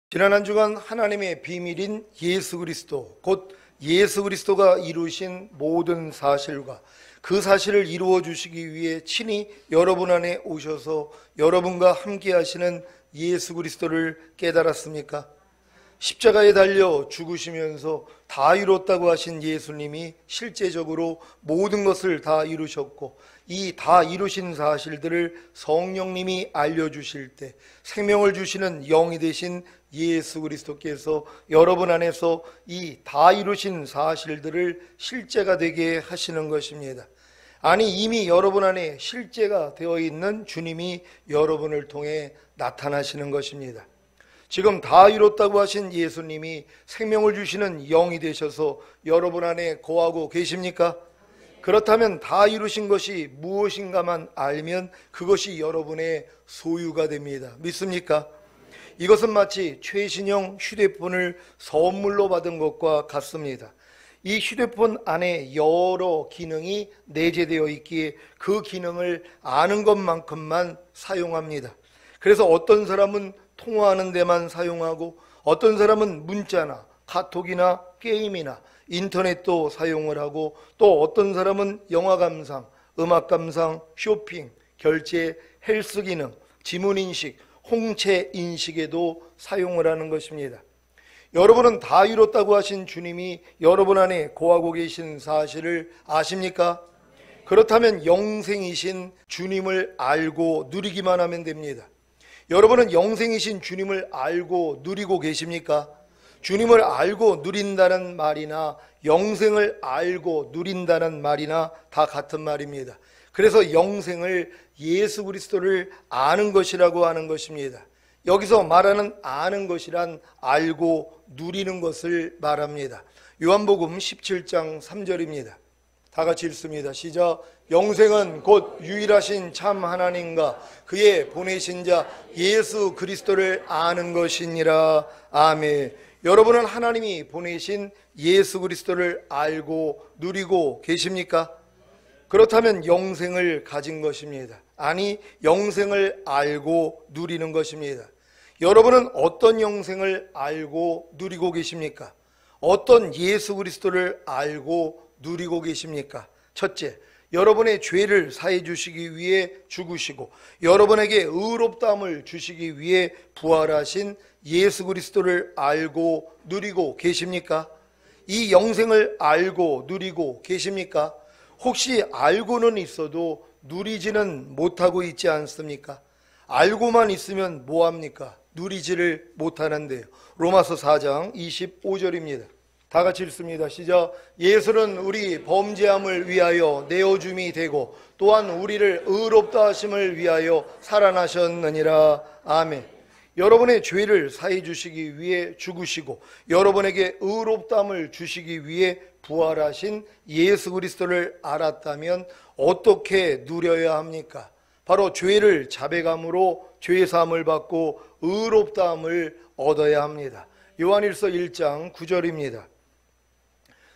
지난 한 주간 하나님의 비밀인 예수 그리스도, 곧 예수 그리스도가 이루신 모든 사실과 그 사실을 이루어 주시기 위해 친히 여러분 안에 오셔서 여러분과 함께 하시는 예수 그리스도를 깨달았습니까? 십자가에 달려 죽으시면서 다 이뤘다고 하신 예수님이 실제적으로 모든 것을 다 이루셨고, 이 다 이루신 사실들을 성령님이 알려주실 때 생명을 주시는 영이 되신 예수 그리스도께서 여러분 안에서 이 다 이루신 사실들을 실제가 되게 하시는 것입니다. 아니, 이미 여러분 안에 실제가 되어 있는 주님이 여러분을 통해 나타나시는 것입니다. 지금 다 이뤘다고 하신 예수님이 생명을 주시는 영이 되셔서 여러분 안에 거하고 계십니까? 그렇다면 다 이루신 것이 무엇인가만 알면 그것이 여러분의 소유가 됩니다. 믿습니까? 이것은 마치 최신형 휴대폰을 선물로 받은 것과 같습니다. 이 휴대폰 안에 여러 기능이 내재되어 있기에 그 기능을 아는 것만큼만 사용합니다. 그래서 어떤 사람은 통화하는 데만 사용하고, 어떤 사람은 문자나 카톡이나 게임이나 인터넷도 사용을 하고, 또 어떤 사람은 영화 감상, 음악 감상, 쇼핑, 결제, 헬스 기능, 지문 인식, 홍채 인식에도 사용을 하는 것입니다. 여러분은 다 이뤘다고 하신 주님이 여러분 안에 거하고 계신 사실을 아십니까? 그렇다면 영생이신 주님을 알고 누리기만 하면 됩니다. 여러분은 영생이신 주님을 알고 누리고 계십니까? 주님을 알고 누린다는 말이나 영생을 알고 누린다는 말이나 다 같은 말입니다. 그래서 영생을 예수 그리스도를 아는 것이라고 하는 것입니다. 여기서 말하는 아는 것이란 알고 누리는 것을 말합니다. 요한복음 17장 3절입니다. 다 같이 읽습니다. 시작. 영생은 곧 유일하신 참 하나님과 그의 보내신 자 예수 그리스도를 아는 것이니라. 아멘. 여러분은 하나님이 보내신 예수 그리스도를 알고 누리고 계십니까? 그렇다면 영생을 가진 것입니다. 아니, 영생을 알고 누리는 것입니다. 여러분은 어떤 영생을 알고 누리고 계십니까? 어떤 예수 그리스도를 알고 누리고 계십니까? 첫째, 여러분의 죄를 사해 주시기 위해 죽으시고 여러분에게 의롭다함을 주시기 위해 부활하신 예수 그리스도를 알고 누리고 계십니까? 이 영생을 알고 누리고 계십니까? 혹시 알고는 있어도 누리지는 못하고 있지 않습니까? 알고만 있으면 뭐합니까? 누리지를 못하는데요. 로마서 4장 25절입니다. 다 같이 읽습니다. 시작. 예수는 우리 범죄함을 위하여 내어줌이 되고 또한 우리를 의롭다 하심을 위하여 살아나셨느니라. 아멘. 여러분의 죄를 사해 주시기 위해 죽으시고 여러분에게 의롭다함을 주시기 위해 부활하신 예수 그리스도를 알았다면 어떻게 누려야 합니까? 바로 죄를 자백함으로 죄사함을 받고 의롭다함을 얻어야 합니다. 요한일서 1장 9절입니다.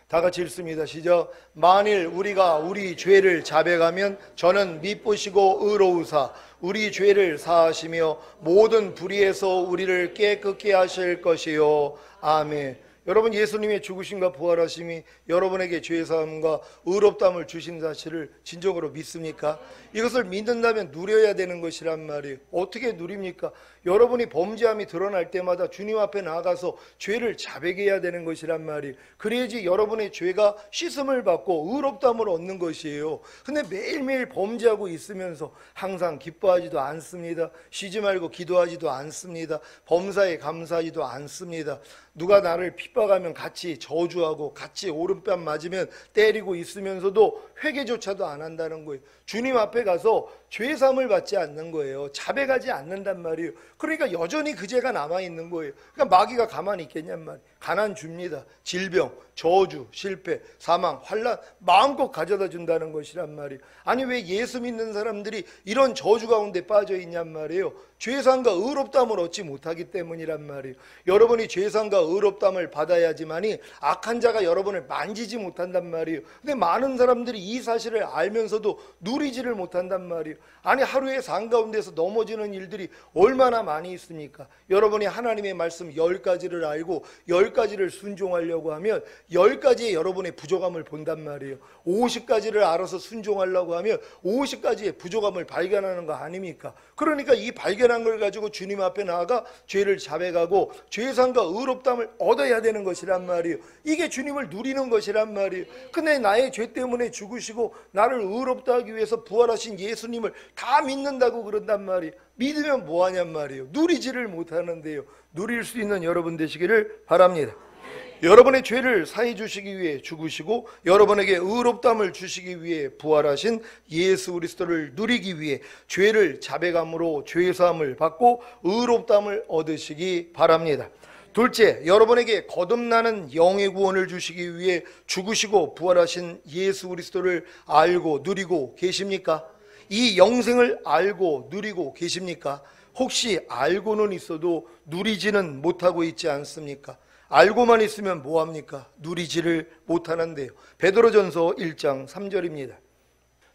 다 같이 읽습니다. 시작. 만일 우리가 우리 죄를 자백하면 저는 미쁘시고 의로우사 우리 죄를 사하시며 모든 불의에서 우리를 깨끗게 하실 것이요. 아멘. 여러분, 예수님의 죽으심과 부활하심이 여러분에게 죄사함과 의롭다함을 주신 사실을 진정으로 믿습니까? 이것을 믿는다면 누려야 되는 것이란 말이에요. 어떻게 누립니까? 여러분이 범죄함이 드러날 때마다 주님 앞에 나가서 죄를 자백해야 되는 것이란 말이에요. 그래야지 여러분의 죄가 씻음을 받고 의롭다함을 얻는 것이에요. 근데 매일매일 범죄하고 있으면서 항상 기뻐하지도 않습니다. 쉬지 말고 기도하지도 않습니다. 범사에 감사하지도 않습니다. 누가 나를 핍박하면 같이 저주하고 같이 오른뺨 맞으면 때리고 있으면서도 회개조차도 안 한다는 거예요. 주님 앞에 가서 죄사함을 받지 않는 거예요. 자백하지 않는단 말이에요. 그러니까 여전히 그 죄가 남아있는 거예요. 그러니까 마귀가 가만히 있겠냔 말이에요. 가난 줍니다. 질병, 저주, 실패, 사망, 환난 마음껏 가져다 준다는 것이란 말이에요. 아니, 왜 예수 믿는 사람들이 이런 저주 가운데 빠져 있냔 말이에요. 죄사함과 의롭다함을 얻지 못하기 때문이란 말이에요. 여러분이 죄사함과 의롭다함을 받아야지만이 악한 자가 여러분을 만지지 못한단 말이에요. 근데 많은 사람들이 이 사실을 알면서도 누리지를 못한단 말이에요. 아니 하루의 삶 가운데서 넘어지는 일들이 얼마나 많이 있습니까? 여러분이 하나님의 말씀 10가지를 알고 10가지를 순종하려고 하면 10가지의 여러분의 부족함을 본단 말이에요. 50가지를 알아서 순종하려고 하면 50가지의 부족함을 발견하는 거 아닙니까? 그러니까 이 발견한 걸 가지고 주님 앞에 나아가 죄를 자백하고 죄상과 의롭다함을 얻어야 되는 것이란 말이에요. 이게 주님을 누리는 것이란 말이에요. 근데 나의 죄 때문에 죽으시고 나를 의롭다 하기 위해서 부활하신 예수님을 다 믿는다고 그런단 말이에요. 믿으면 뭐하냔 말이에요. 누리지를 못하는데요. 누릴 수 있는 여러분 되시기를 바랍니다. 여러분의 죄를 사해 주시기 위해 죽으시고 여러분에게 의롭다함을 주시기 위해 부활하신 예수 그리스도를 누리기 위해 죄를 자백함으로 죄사함을 받고 의롭다함을 얻으시기 바랍니다. 둘째, 여러분에게 거듭나는 영의 구원을 주시기 위해 죽으시고 부활하신 예수 그리스도를 알고 누리고 계십니까? 이 영생을 알고 누리고 계십니까? 혹시 알고는 있어도 누리지는 못하고 있지 않습니까? 알고만 있으면 뭐합니까? 누리지를 못하는데요. 베드로전서 1장 3절입니다.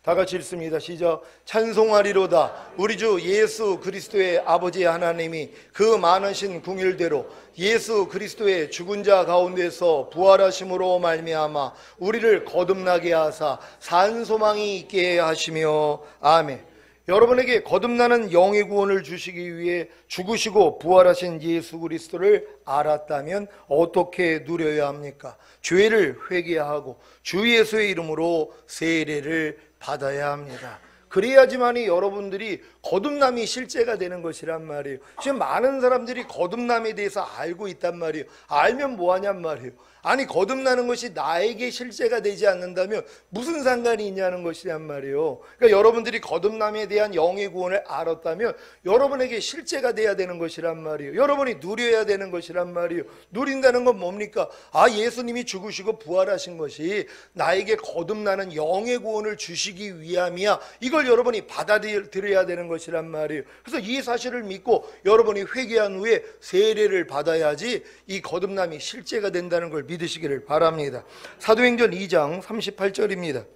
다 같이 읽습니다. 시작. 찬송하리로다. 우리 주 예수 그리스도의 아버지 하나님이 그 많으신 긍휼대로 예수 그리스도의 죽은 자 가운데서 부활하심으로 말미암아 우리를 거듭나게 하사 산 소망이 있게 하시며 아멘. 여러분에게 거듭나는 영의 구원을 주시기 위해 죽으시고 부활하신 예수 그리스도를 알았다면 어떻게 누려야 합니까? 죄를 회개하고 주 예수의 이름으로 세례를 받아야 합니다. 그래야지만이 여러분들이 거듭남이 실제가 되는 것이란 말이에요. 지금 많은 사람들이 거듭남에 대해서 알고 있단 말이에요. 알면 뭐하냔 말이에요. 아니 거듭나는 것이 나에게 실제가 되지 않는다면 무슨 상관이 있냐는 것이란 말이에요. 그러니까 여러분들이 거듭남에 대한 영의 구원을 알았다면 여러분에게 실제가 돼야 되는 것이란 말이에요. 여러분이 누려야 되는 것이란 말이에요. 누린다는 건 뭡니까? 아, 예수님이 죽으시고 부활하신 것이 나에게 거듭나는 영의 구원을 주시기 위함이야. 이걸 여러분이 받아들여야 되는 것이란 말이에요. 그래서 이 사실을 믿고 여러분이 회개한 후에 세례를 받아야지 이 거듭남이 실제가 된다는 걸 믿으시기를 바랍니다. 사도행전 2장 38절입니다.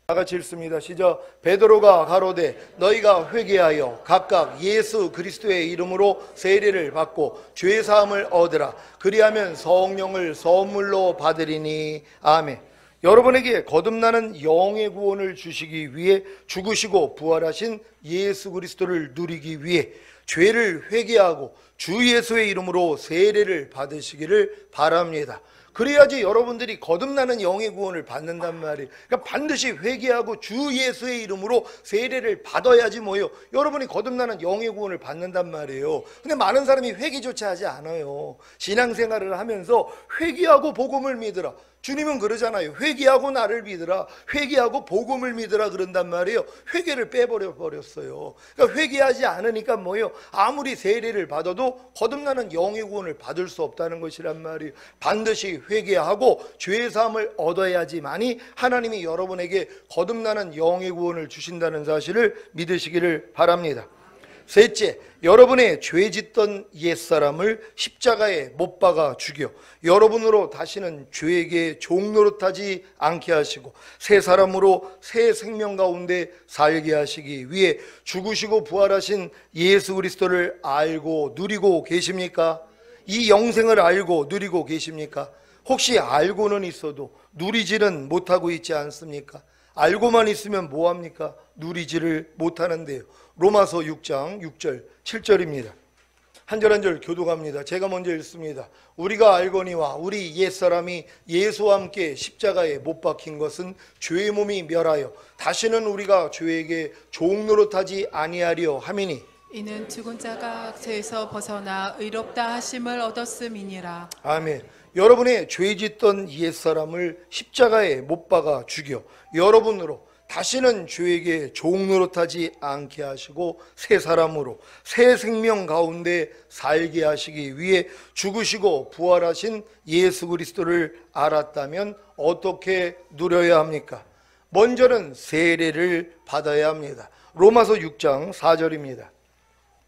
다 같이 읽습니다. 시작. 베드로가 가로되 너희가 회개하여 각각 예수 그리스도의 이름으로 세례를 받고 죄 사함을 얻으라. 그리하면 성령을 선물로 받으리니 아멘. 여러분에게 거듭나는 영의 구원을 주시기 위해 죽으시고 부활하신 예수 그리스도를 누리기 위해 죄를 회개하고 주 예수의 이름으로 세례를 받으시기를 바랍니다. 그래야지 여러분들이 거듭나는 영의 구원을 받는단 말이에요. 그러니까 반드시 회개하고 주 예수의 이름으로 세례를 받아야지 뭐예요. 여러분이 거듭나는 영의 구원을 받는단 말이에요. 근데 많은 사람이 회개조차 하지 않아요. 신앙생활을 하면서 회개하고 복음을 믿으라. 주님은 그러잖아요. 회개하고 나를 믿으라. 회개하고 복음을 믿으라 그런단 말이에요. 회개를 빼버렸어요. 그러니까 회개하지 않으니까 뭐예요? 아무리 세례를 받아도 거듭나는 영의 구원을 받을 수 없다는 것이란 말이에요. 반드시 회개하고 죄 사함을 얻어야지만이 하나님이 여러분에게 거듭나는 영의 구원을 주신다는 사실을 믿으시기를 바랍니다. 셋째, 여러분의 죄짓던 옛사람을 십자가에 못 박아 죽여 여러분으로 다시는 죄에게 종노릇하지 않게 하시고 새 사람으로 새 생명 가운데 살게 하시기 위해 죽으시고 부활하신 예수 그리스도를 알고 누리고 계십니까? 이 영생을 알고 누리고 계십니까? 혹시 알고는 있어도 누리지는 못하고 있지 않습니까? 알고만 있으면 뭐합니까? 누리지를 못하는데요. 로마서 6장 6절 7절입니다. 한 절 한 절 교독합니다. 제가 먼저 읽습니다. 우리가 알거니와 우리 옛사람이 예수와 함께 십자가에 못 박힌 것은 죄의 몸이 멸하여 다시는 우리가 죄에게 종노릇하지 아니하려 함이니 이는 죽은 자가 죄에서 벗어나 의롭다 하심을 얻었음이니라. 아멘. 여러분의 죄짓던 옛사람을 십자가에 못 박아 죽여 여러분으로 다시는 죄에게 종노릇하지 않게 하시고 새 사람으로 새 생명 가운데 살게 하시기 위해 죽으시고 부활하신 예수 그리스도를 알았다면 어떻게 누려야 합니까? 먼저는 세례를 받아야 합니다. 로마서 6장 4절입니다.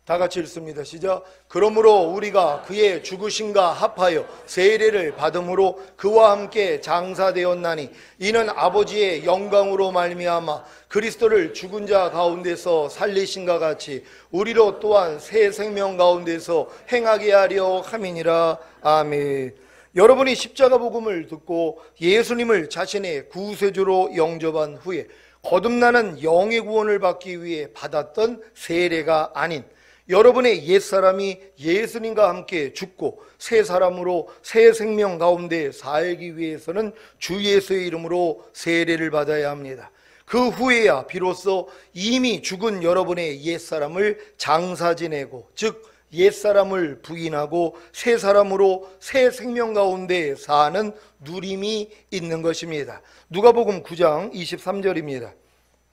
다 같이 읽습니다. 시작. 그러므로 우리가 그의 죽으심과 합하여 세례를 받음으로 그와 함께 장사되었나니 이는 아버지의 영광으로 말미암아 그리스도를 죽은 자 가운데서 살리신과 같이 우리로 또한 새 생명 가운데서 행하게 하려 함이니라. 아멘. 여러분이 십자가 복음을 듣고 예수님을 자신의 구세주로 영접한 후에 거듭나는 영의 구원을 받기 위해 받았던 세례가 아닌 여러분의 옛사람이 예수님과 함께 죽고 새 사람으로 새 생명 가운데 살기 위해서는 주 예수의 이름으로 세례를 받아야 합니다. 그 후에야 비로소 이미 죽은 여러분의 옛사람을 장사 지내고, 즉 옛사람을 부인하고 새 사람으로 새 생명 가운데 사는 누림이 있는 것입니다. 누가복음 9장 23절입니다.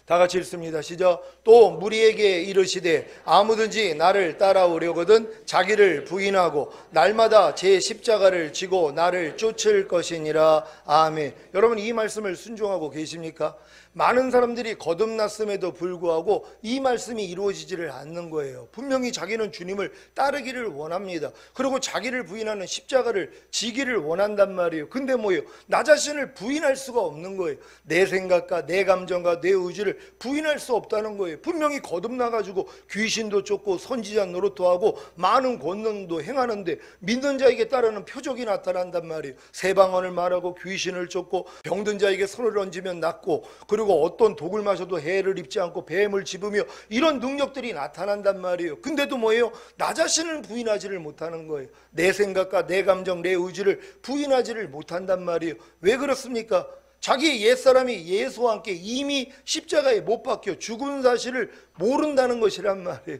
다 같이 읽습니다. 시작. 또 무리에게 이르시되 아무든지 나를 따라오려거든 자기를 부인하고 날마다 제 십자가를 지고 나를 쫓을 것이니라. 아멘. 여러분, 이 말씀을 순종하고 계십니까? 많은 사람들이 거듭났음에도 불구하고 이 말씀이 이루어지지를 않는 거예요. 분명히 자기는 주님을 따르기를 원합니다. 그리고 자기를 부인하는 십자가를 지기를 원한단 말이에요. 근데 뭐예요? 나 자신을 부인할 수가 없는 거예요. 내 생각과 내 감정과 내 의지를 부인할 수 없다는 거예요. 분명히 거듭나가지고 귀신도 쫓고 선지자 노릇도 하고 많은 권능도 행하는데 믿는 자에게 따르는 표적이 나타난단 말이에요. 새 방언을 말하고 귀신을 쫓고 병든 자에게 손을 얹으면 낫고, 그리고 어떤 독을 마셔도 해를 입지 않고 뱀을 집으며 이런 능력들이 나타난단 말이에요. 근데도 뭐예요? 나 자신을 부인하지를 못하는 거예요. 내 생각과 내 감정, 내 의지를 부인하지를 못한단 말이에요. 왜 그렇습니까? 자기의 옛사람이 예수와 함께 이미 십자가에 못 박혀 죽은 사실을 모른다는 것이란 말이에요.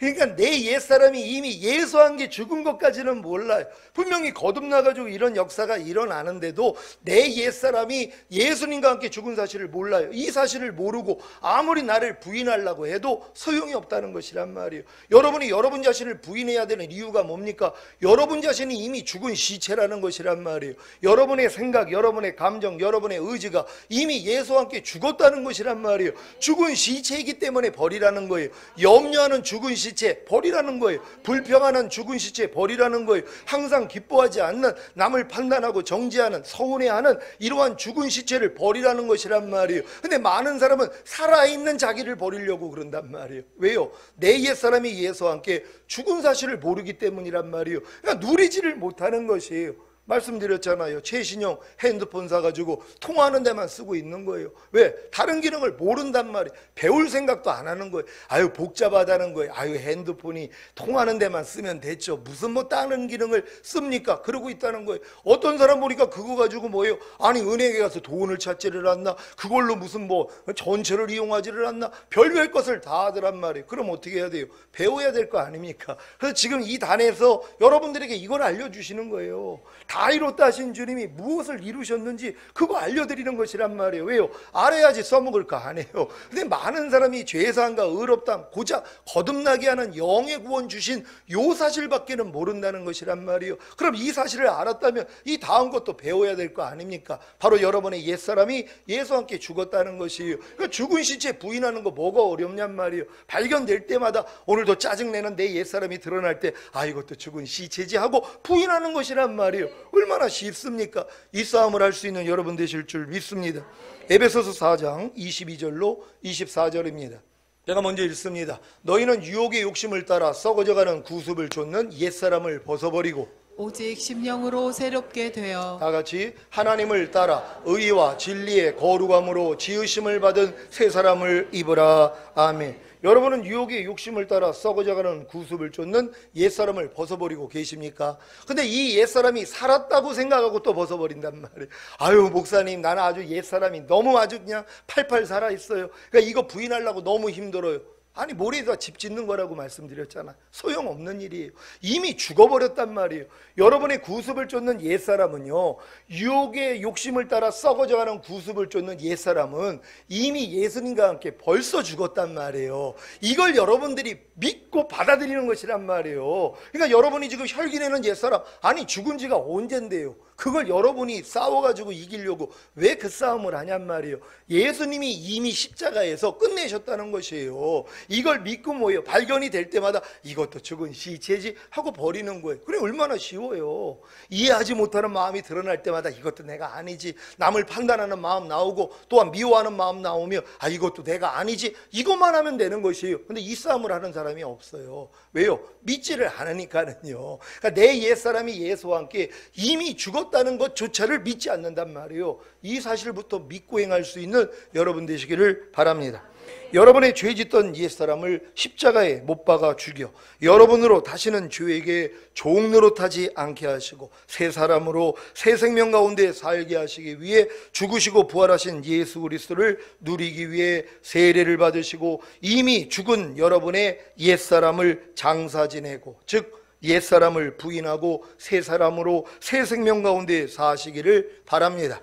그러니까 내 옛사람이 이미 예수와 함께 죽은 것까지는 몰라요. 분명히 거듭나가지고 이런 역사가 일어나는데도 내 옛사람이 예수님과 함께 죽은 사실을 몰라요. 이 사실을 모르고 아무리 나를 부인하려고 해도 소용이 없다는 것이란 말이에요. 여러분이 여러분 자신을 부인해야 되는 이유가 뭡니까? 여러분 자신이 이미 죽은 시체라는 것이란 말이에요. 여러분의 생각, 여러분의 감정, 여러분의 의지가 이미 예수와 함께 죽었다는 것이란 말이에요. 죽은 시체이기 때문에 버리라는 거예요. 염려하는 죽은 시체 버리라는 거예요. 불평하는 죽은 시체 버리라는 거예요. 항상 기뻐하지 않는, 남을 판단하고 정죄하는, 서운해하는 이러한 죽은 시체를 버리라는 것이란 말이에요. 근데 많은 사람은 살아있는 자기를 버리려고 그런단 말이에요. 왜요? 내 옛사람이 예수와 함께 죽은 사실을 모르기 때문이란 말이에요. 그러니까 누리지를 못하는 것이에요. 말씀드렸잖아요. 최신형 핸드폰 사가지고 통화하는 데만 쓰고 있는 거예요. 왜? 다른 기능을 모른단 말이에요. 배울 생각도 안 하는 거예요. 아유, 복잡하다는 거예요. 아유, 핸드폰이 통화하는 데만 쓰면 됐죠. 무슨 뭐 다른 기능을 씁니까? 그러고 있다는 거예요. 어떤 사람 보니까 그거 가지고 뭐예요? 아니, 은행에 가서 돈을 찾지를 않나? 그걸로 무슨 뭐 전철을 이용하지를 않나? 별별 것을 다 하더란 말이에요. 그럼 어떻게 해야 돼요? 배워야 될 거 아닙니까? 그래서 지금 이 단에서 여러분들에게 이걸 알려주시는 거예요. 다 이뤘다 하신 주님이 무엇을 이루셨는지 그거 알려드리는 것이란 말이에요. 왜요? 알아야지 써먹을 거 아니에요. 근데 많은 사람이 죄사함과 의롭다함, 고작 거듭나게 하는 영의 구원 주신 요 사실밖에는 모른다는 것이란 말이에요. 그럼 이 사실을 알았다면 이 다음 것도 배워야 될 거 아닙니까? 바로 여러분의 옛사람이 예수와 함께 죽었다는 것이에요. 그러니까 죽은 시체 부인하는 거 뭐가 어렵냔 말이에요. 발견될 때마다 오늘도 짜증내는 내 옛사람이 드러날 때 아, 이것도 죽은 시체지 하고 부인하는 것이란 말이에요. 얼마나 쉽습니까? 이 싸움을 할 수 있는 여러분 되실 줄 믿습니다. 에베소서 4장 22절로 24절입니다. 제가 먼저 읽습니다. 너희는 유혹의 욕심을 따라 썩어져가는 구습을 좇는 옛사람을 벗어버리고 오직 심령으로 새롭게 되어 다 같이 하나님을 따라 의와 진리의 거룩함으로 지으심을 받은 새 사람을 입으라. 아멘. 여러분은 유혹의 욕심을 따라 썩어져가는 구습을 쫓는 옛사람을 벗어버리고 계십니까? 근데 이 옛사람이 살았다고 생각하고 또 벗어버린단 말이에요. 아유, 목사님, 나는 아주 옛사람이 너무 아주 그냥 팔팔 살아있어요. 그러니까 이거 부인하려고 너무 힘들어요. 아니, 모래에다 집 짓는 거라고 말씀드렸잖아. 소용없는 일이에요. 이미 죽어버렸단 말이에요. 여러분의 구습을 쫓는 옛사람은요, 유혹의 욕심을 따라 썩어져가는 구습을 쫓는 옛사람은 이미 예수님과 함께 벌써 죽었단 말이에요. 이걸 여러분들이 믿고 받아들이는 것이란 말이에요. 그러니까 여러분이 지금 혈기내는 옛사람, 아니 죽은 지가 언젠데요. 그걸 여러분이 싸워가지고 이기려고 왜 그 싸움을 하냔 말이에요. 예수님이 이미 십자가에서 끝내셨다는 것이에요. 이걸 믿고 뭐예요? 발견이 될 때마다 이것도 죽은 시체지 하고 버리는 거예요. 그래 얼마나 쉬워요. 이해하지 못하는 마음이 드러날 때마다 이것도 내가 아니지, 남을 판단하는 마음 나오고 또한 미워하는 마음 나오며 이것도 내가 아니지, 이것만 하면 되는 것이에요. 근데 이 싸움을 하는 사람이 없어요. 왜요? 믿지를 않으니까는요. 그러니까 내 옛사람이 예수와 함께 이미 죽었다는 것조차를 믿지 않는단 말이에요. 이 사실부터 믿고 행할 수 있는 여러분 되시기를 바랍니다. 여러분의 죄 짓던 옛사람을 십자가에 못 박아 죽여 여러분으로 다시는 죄에게 종 노릇하지 않게 하시고 새 사람으로 새 생명 가운데 살게 하시기 위해 죽으시고 부활하신 예수 그리스도를 누리기 위해 세례를 받으시고 이미 죽은 여러분의 옛사람을 장사 지내고, 즉 옛사람을 부인하고 새 사람으로 새 생명 가운데 사시기를 바랍니다.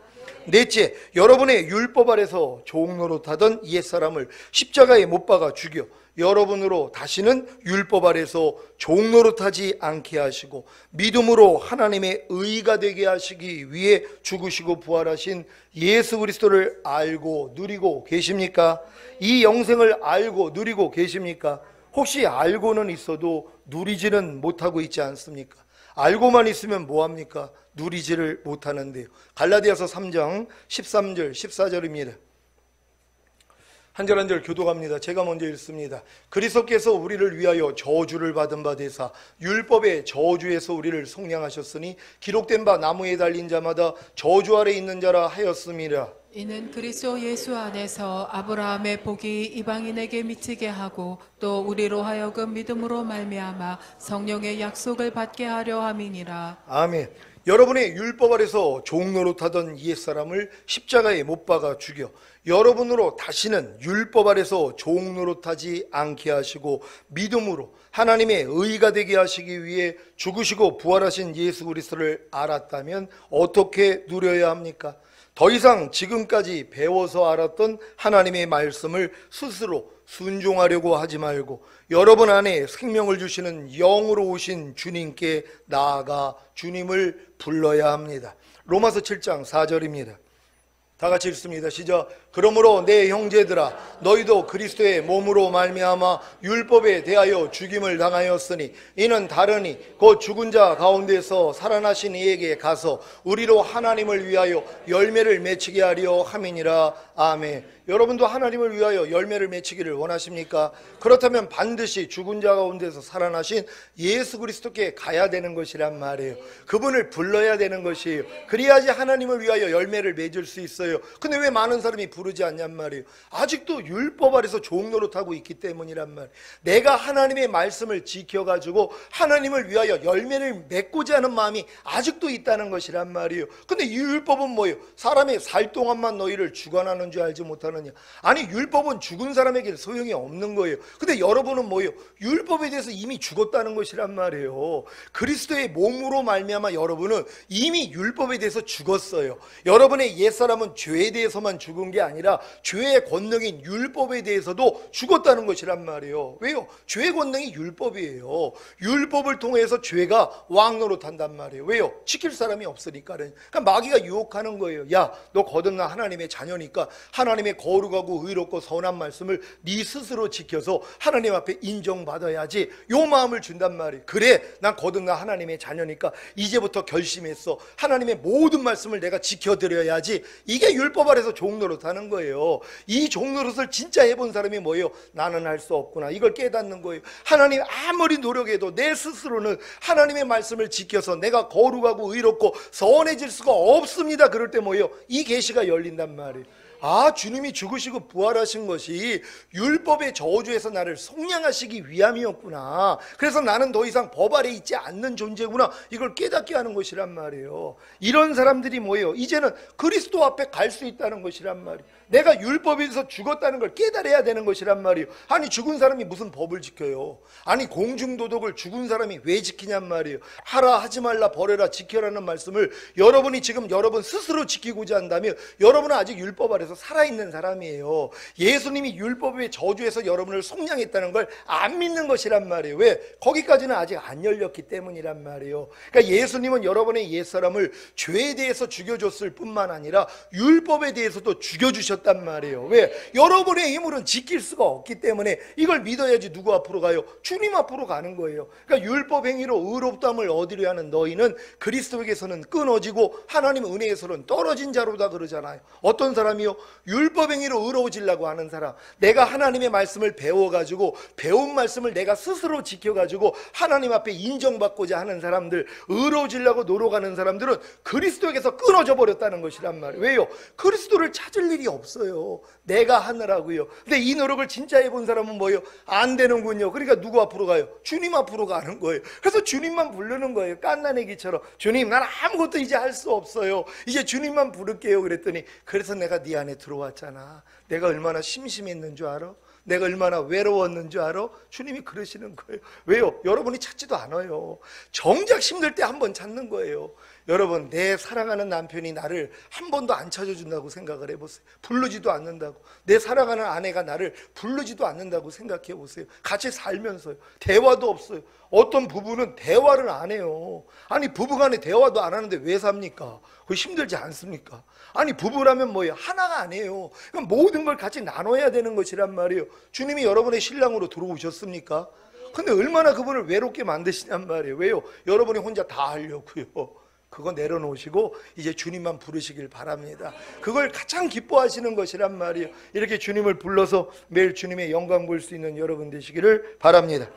넷째, 여러분의 율법 아래서 종노릇하던 옛사람을 십자가에 못 박아 죽여 여러분으로 다시는 율법 아래서 종노릇하지 않게 하시고 믿음으로 하나님의 의가 되게 하시기 위해 죽으시고 부활하신 예수 그리스도를 알고 누리고 계십니까? 이 영생을 알고 누리고 계십니까? 혹시 알고는 있어도 누리지는 못하고 있지 않습니까? 알고만 있으면 뭐합니까? 누리지를 못하는데요. 갈라디아서 3장 13절 14절입니다. 한 절 한 절 교독합니다. 제가 먼저 읽습니다. 그리스도께서 우리를 위하여 저주를 받은 바 되사 율법의 저주에서 우리를 속량하셨으니 기록된 바 나무에 달린 자마다 저주 아래 있는 자라 하였음이라. 이는 그리스도 예수 안에서 아브라함의 복이 이방인에게 미치게 하고 또 우리로 하여금 믿음으로 말미암아 성령의 약속을 받게 하려 함이니라. 아멘. 여러분의 율법 아래서 종노릇하던 옛사람을 십자가에 못 박아 죽여 여러분으로 다시는 율법 아래서 종노릇하지 않게 하시고 믿음으로 하나님의 의가 되게 하시기 위해 죽으시고 부활하신 예수 그리스도를 알았다면 어떻게 누려야 합니까? 더 이상 지금까지 배워서 알았던 하나님의 말씀을 스스로 순종하려고 하지 말고 여러분 안에 생명을 주시는 영으로 오신 주님께 나아가 주님을 불러야 합니다. 로마서 7장 4절입니다. 다 같이 읽습니다. 시작. 그러므로 내 형제들아 너희도 그리스도의 몸으로 말미암아 율법에 대하여 죽임을 당하였으니 이는 다르니 곧 죽은 자 가운데서 살아나신 이에게 가서 우리로 하나님을 위하여 열매를 맺히게 하려 함이니라. 아멘. 여러분도 하나님을 위하여 열매를 맺히기를 원하십니까? 그렇다면 반드시 죽은 자 가운데서 살아나신 예수 그리스도께 가야 되는 것이란 말이에요. 그분을 불러야 되는 것이에요. 그래야지 하나님을 위하여 열매를 맺을 수 있어요. 근데 왜 많은 사람이 부르지 않냔 말이에요. 아직도 율법 아래서 종노릇하고 있기 때문이란 말이에요. 내가 하나님의 말씀을 지켜가지고 하나님을 위하여 열매를 맺고자 하는 마음이 아직도 있다는 것이란 말이에요. 근데 이 율법은 뭐예요? 사람의 살 동안만 너희를 주관하는 줄 알지 못하느냐. 아니 율법은 죽은 사람에게 소용이 없는 거예요. 근데 여러분은 뭐예요? 율법에 대해서 이미 죽었다는 것이란 말이에요. 그리스도의 몸으로 말미암아 여러분은 이미 율법에 대해서 죽었어요. 여러분의 옛사람은 죄에 대해서만 죽은 게 아니라 죄의 권능인 율법에 대해서도 죽었다는 것이란 말이에요. 왜요? 죄의 권능이 율법이에요. 율법을 통해서 죄가 왕노릇한단 말이에요. 왜요? 지킬 사람이 없으니까. 그러니까 마귀가 유혹하는 거예요. 야, 너 거듭난 하나님의 자녀니까 하나님의 거룩하고 의롭고 선한 말씀을 네 스스로 지켜서 하나님 앞에 인정받아야지. 요 마음을 준단 말이에요. 그래, 난 거듭난 하나님의 자녀니까 이제부터 결심했어. 하나님의 모든 말씀을 내가 지켜드려야지. 이게 율법 아래서 종노릇하는 거예요. 이 종노릇을 진짜 해본 사람이 뭐예요? 나는 할 수 없구나. 이걸 깨닫는 거예요. 하나님 아무리 노력해도 내 스스로는 하나님의 말씀을 지켜서 내가 거룩하고 의롭고 선해질 수가 없습니다. 그럴 때 뭐예요? 이 계시가 열린단 말이에요. 아, 주님이 죽으시고 부활하신 것이 율법의 저주에서 나를 속량하시기 위함이었구나. 그래서 나는 더 이상 법 아래 있지 않는 존재구나. 이걸 깨닫게 하는 것이란 말이에요. 이런 사람들이 뭐예요? 이제는 그리스도 앞에 갈 수 있다는 것이란 말이에요. 내가 율법에서 죽었다는 걸 깨달아야 되는 것이란 말이에요. 아니 죽은 사람이 무슨 법을 지켜요? 아니 공중도덕을 죽은 사람이 왜 지키냔 말이에요. 하라 하지 말라 버려라 지켜라는 말씀을 여러분이 지금 여러분 스스로 지키고자 한다면 여러분은 아직 율법 아래서 안에서 살아있는 사람이에요. 예수님이 율법의 저주에서 여러분을 속량했다는 걸 안 믿는 것이란 말이에요. 왜? 거기까지는 아직 안 열렸기 때문이란 말이에요. 그러니까 예수님은 여러분의 옛사람을 죄에 대해서 죽여줬을 뿐만 아니라 율법에 대해서도 죽여주셨단 말이에요. 왜? 여러분의 힘으로는 지킬 수가 없기 때문에 이걸 믿어야지 누구 앞으로 가요? 주님 앞으로 가는 거예요. 그러니까 율법 행위로 의롭다함을 얻으려 하는 너희는 그리스도에게서는 끊어지고 하나님 은혜에서는 떨어진 자로다 그러잖아요. 어떤 사람이요? 율법 행위로 의로워지려고 하는 사람. 내가 하나님의 말씀을 배워가지고 배운 말씀을 내가 스스로 지켜가지고 하나님 앞에 인정받고자 하는 사람들, 의로워지려고 노력하는 사람들은 그리스도에게서 끊어져 버렸다는 것이란 말이에요. 왜요? 그리스도를 찾을 일이 없어요. 내가 하느라고요. 근데 이 노력을 진짜 해본 사람은 뭐예요? 안 되는군요. 그러니까 누구 앞으로 가요? 주님 앞으로 가는 거예요. 그래서 주님만 부르는 거예요. 깐난애기처럼. 주님, 난 아무것도 이제 할 수 없어요. 이제 주님만 부를게요. 그랬더니 그래서 내가 네 안에 들어왔잖아. 내가 얼마나 심심했는 줄 알아? 내가 얼마나 외로웠는 줄 알아? 주님이 그러시는 거예요. 왜요? 여러분이 찾지도 않아요. 정작 힘들 때 한 번 찾는 거예요. 여러분, 내 사랑하는 남편이 나를 한 번도 안 찾아준다고 생각을 해보세요. 부르지도 않는다고. 내 사랑하는 아내가 나를 부르지도 않는다고 생각해 보세요. 같이 살면서요. 대화도 없어요. 어떤 부부는 대화를 안 해요. 아니, 부부간에 대화도 안 하는데 왜 삽니까? 그거 힘들지 않습니까? 아니, 부부라면 뭐예요? 하나가 아니에요. 그럼 모든 걸 같이 나눠야 되는 것이란 말이에요. 주님이 여러분의 신랑으로 들어오셨습니까? 근데 얼마나 그분을 외롭게 만드시냔 말이에요. 왜요? 여러분이 혼자 다 하려고요. 그거 내려놓으시고 이제 주님만 부르시길 바랍니다. 그걸 가장 기뻐하시는 것이란 말이에요. 이렇게 주님을 불러서 매일 주님의 영광 볼 수 있는 여러분 되시기를 바랍니다.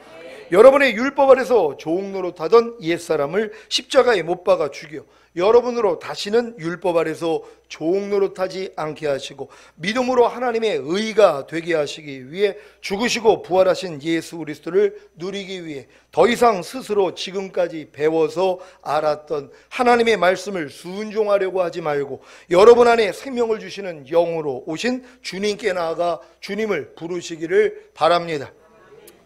여러분의 율법 아래서 조옥 노릇하던 옛사람을 십자가에 못 박아 죽여 여러분으로 다시는 율법 아래서 조옥 노릇하지 않게 하시고 믿음으로 하나님의 의가 되게 하시기 위해 죽으시고 부활하신 예수 그리스도를 누리기 위해 더 이상 스스로 지금까지 배워서 알았던 하나님의 말씀을 순종하려고 하지 말고 여러분 안에 생명을 주시는 영으로 오신 주님께 나아가 주님을 부르시기를 바랍니다.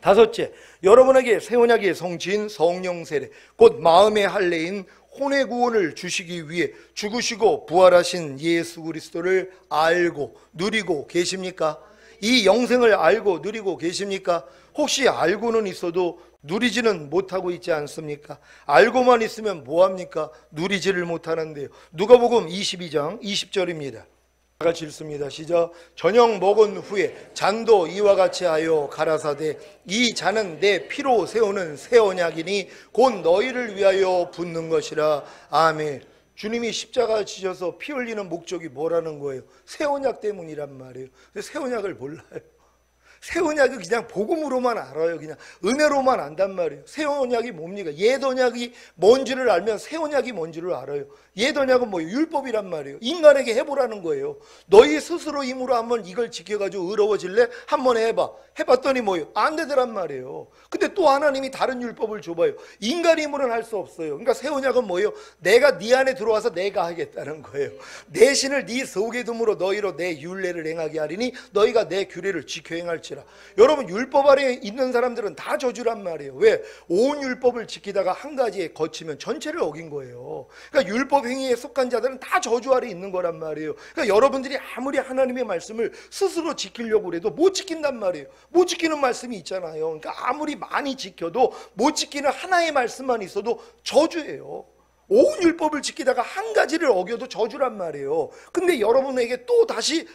다섯째, 여러분에게 새 언약의 성취인 성령 세례, 곧 마음의 할례인 혼의 구원을 주시기 위해 죽으시고 부활하신 예수 그리스도를 알고 누리고 계십니까? 이 영생을 알고 누리고 계십니까? 혹시 알고는 있어도 누리지는 못하고 있지 않습니까? 알고만 있으면 뭐합니까? 누리지를 못하는데요. 누가복음 22장 20절입니다. 다 같이 읽습니다. 시작. 저녁 먹은 후에 잔도 이와 같이 하여 가라사대 이 잔은 내 피로 세우는 새 언약이니 곧 너희를 위하여 붓는 것이라. 아멘. 주님이 십자가 지셔서 피 흘리는 목적이 뭐라는 거예요? 새 언약 때문이란 말이에요. 새 언약을 몰라요. 새 언약은 그냥 복음으로만 알아요. 그냥 은혜로만 안단 말이에요. 새 언약이 뭡니까? 옛 언약이 뭔지를 알면 새 언약이 뭔지를 알아요. 옛 언약은 뭐예요? 율법이란 말이에요. 인간에게 해보라는 거예요. 너희 스스로 힘으로 한번 이걸 지켜가지고 의로워질래? 한번 해봐. 해봤더니 뭐예요? 안 되더란 말이에요. 근데 또 하나님이 다른 율법을 줘봐요. 인간 힘으로는 할 수 없어요. 그러니까 새 언약은 뭐예요? 내가 네 안에 들어와서 내가 하겠다는 거예요. 내 신을 네 속에 둠으로 너희로 내 율례를 행하게 하리니 너희가 내 규례를 지켜 행할지라. 여러분, 율법 아래에 있는 사람들은 다 저주란 말이에요. 왜? 온 율법을 지키다가 한 가지에 거치면 전체를 어긴 거예요. 그러니까 율법 행위에 속한 자들은 다 저주 아래 있는 거란 말이에요. 그러니까 여러분들이 아무리 하나님의 말씀을 스스로 지키려고 해도 못 지킨단 말이에요. 못 지키는 말씀이 있잖아요. 그러니까 아무리 많이 지켜도 못 지키는 하나의 말씀만 있어도 저주예요. 온 율법을 지키다가 한 가지를 어겨도 저주란 말이에요. 근데 여러분에게 또 다시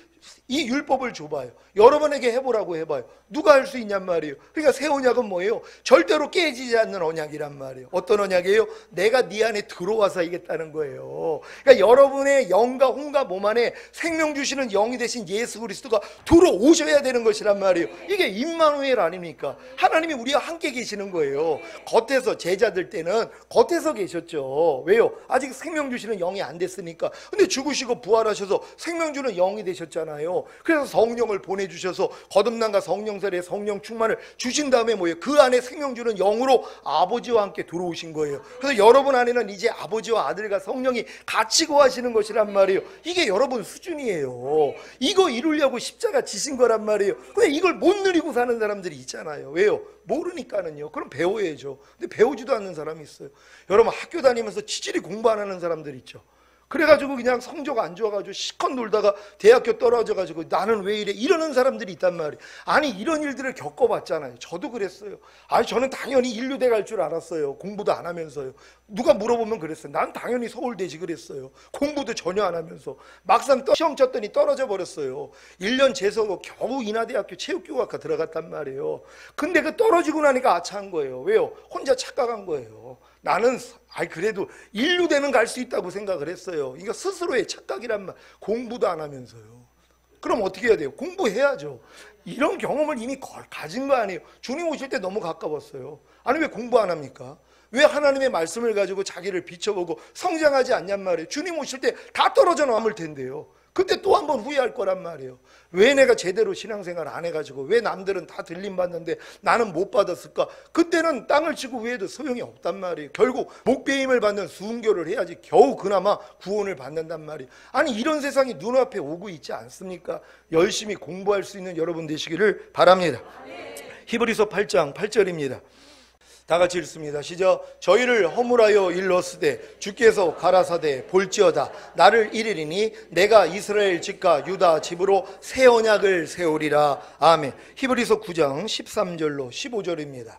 이 율법을 줘봐요. 여러분에게 해보라고 해봐요. 누가 할 수 있냔 말이에요. 그러니까 새 언약은 뭐예요? 절대로 깨지지 않는 언약이란 말이에요. 어떤 언약이에요? 내가 네 안에 들어와서 이겠다는 거예요. 그러니까 여러분의 영과 혼과 몸 안에 생명 주시는 영이 되신 예수 그리스도가 들어오셔야 되는 것이란 말이에요. 이게 임마누엘 아닙니까? 하나님이 우리와 함께 계시는 거예요. 겉에서 제자들 때는 겉에서 계셨죠. 왜요? 아직 생명 주시는 영이 안 됐으니까. 근데 죽으시고 부활하셔서 생명 주는 영이 되셨잖아요. 그래서 성령을 보내주셔서 거듭남과 성령세례 성령 충만을 주신 다음에 뭐예요? 그 안에 생명 주는 영으로 아버지와 함께 들어오신 거예요. 그래서 여러분 안에는 이제 아버지와 아들과 성령이 같이 거하시는 것이란 말이에요. 이게 여러분 수준이에요. 이거 이루려고 십자가 지신 거란 말이에요. 근데 이걸 못 누리고 사는 사람들이 있잖아요. 왜요? 모르니까는요. 그럼 배워야죠. 근데 배우지도 않는 사람이 있어요. 여러분, 학교 다니면서 치질이 공부 안 하는 사람들 있죠. 그래가지고 그냥 성적 안 좋아가지고 시컷 놀다가 대학교 떨어져가지고 나는 왜 이래 이러는 사람들이 있단 말이에요. 아니 이런 일들을 겪어봤잖아요. 저도 그랬어요. 아니 저는 당연히 인류대 갈 줄 알았어요. 공부도 안 하면서요. 누가 물어보면 그랬어요. 난 당연히 서울대지 그랬어요. 공부도 전혀 안 하면서 막상 시험 쳤더니 떨어져 버렸어요. 1년 재서 겨우 인하대학교 체육교과과 들어갔단 말이에요. 근데 그 떨어지고 나니까 아차한 거예요. 왜요? 혼자 착각한 거예요. 나는 그래도 인류대는 갈 수 있다고 생각을 했어요. 이거 스스로의 착각이란 말. 공부도 안 하면서요. 그럼 어떻게 해야 돼요? 공부해야죠. 이런 경험을 이미 가진 거 아니에요. 주님 오실 때 너무 가까웠어요. 아니 왜 공부 안 합니까? 왜 하나님의 말씀을 가지고 자기를 비춰보고 성장하지 않냔 말이에요. 주님 오실 때 다 떨어져 남을 텐데요. 그때 또 한 번 후회할 거란 말이에요. 왜 내가 제대로 신앙생활 안 해가지고 왜 남들은 다 들림 받는데 나는 못 받았을까? 그때는 땅을 치고 후회해도 소용이 없단 말이에요. 결국 목배임을 받는 순교를 해야지 겨우 그나마 구원을 받는단 말이에요. 아니 이런 세상이 눈앞에 오고 있지 않습니까? 열심히 공부할 수 있는 여러분 되시기를 바랍니다. 히브리서 8장 8절입니다. 다 같이 읽습니다. 시작. 저희를 허물하여 일렀으되 주께서 가라사대 볼지어다 나를 이르리니 내가 이스라엘 집과 유다 집으로 새 언약을 세우리라. 아멘. 히브리서 9장 13절로 15절입니다.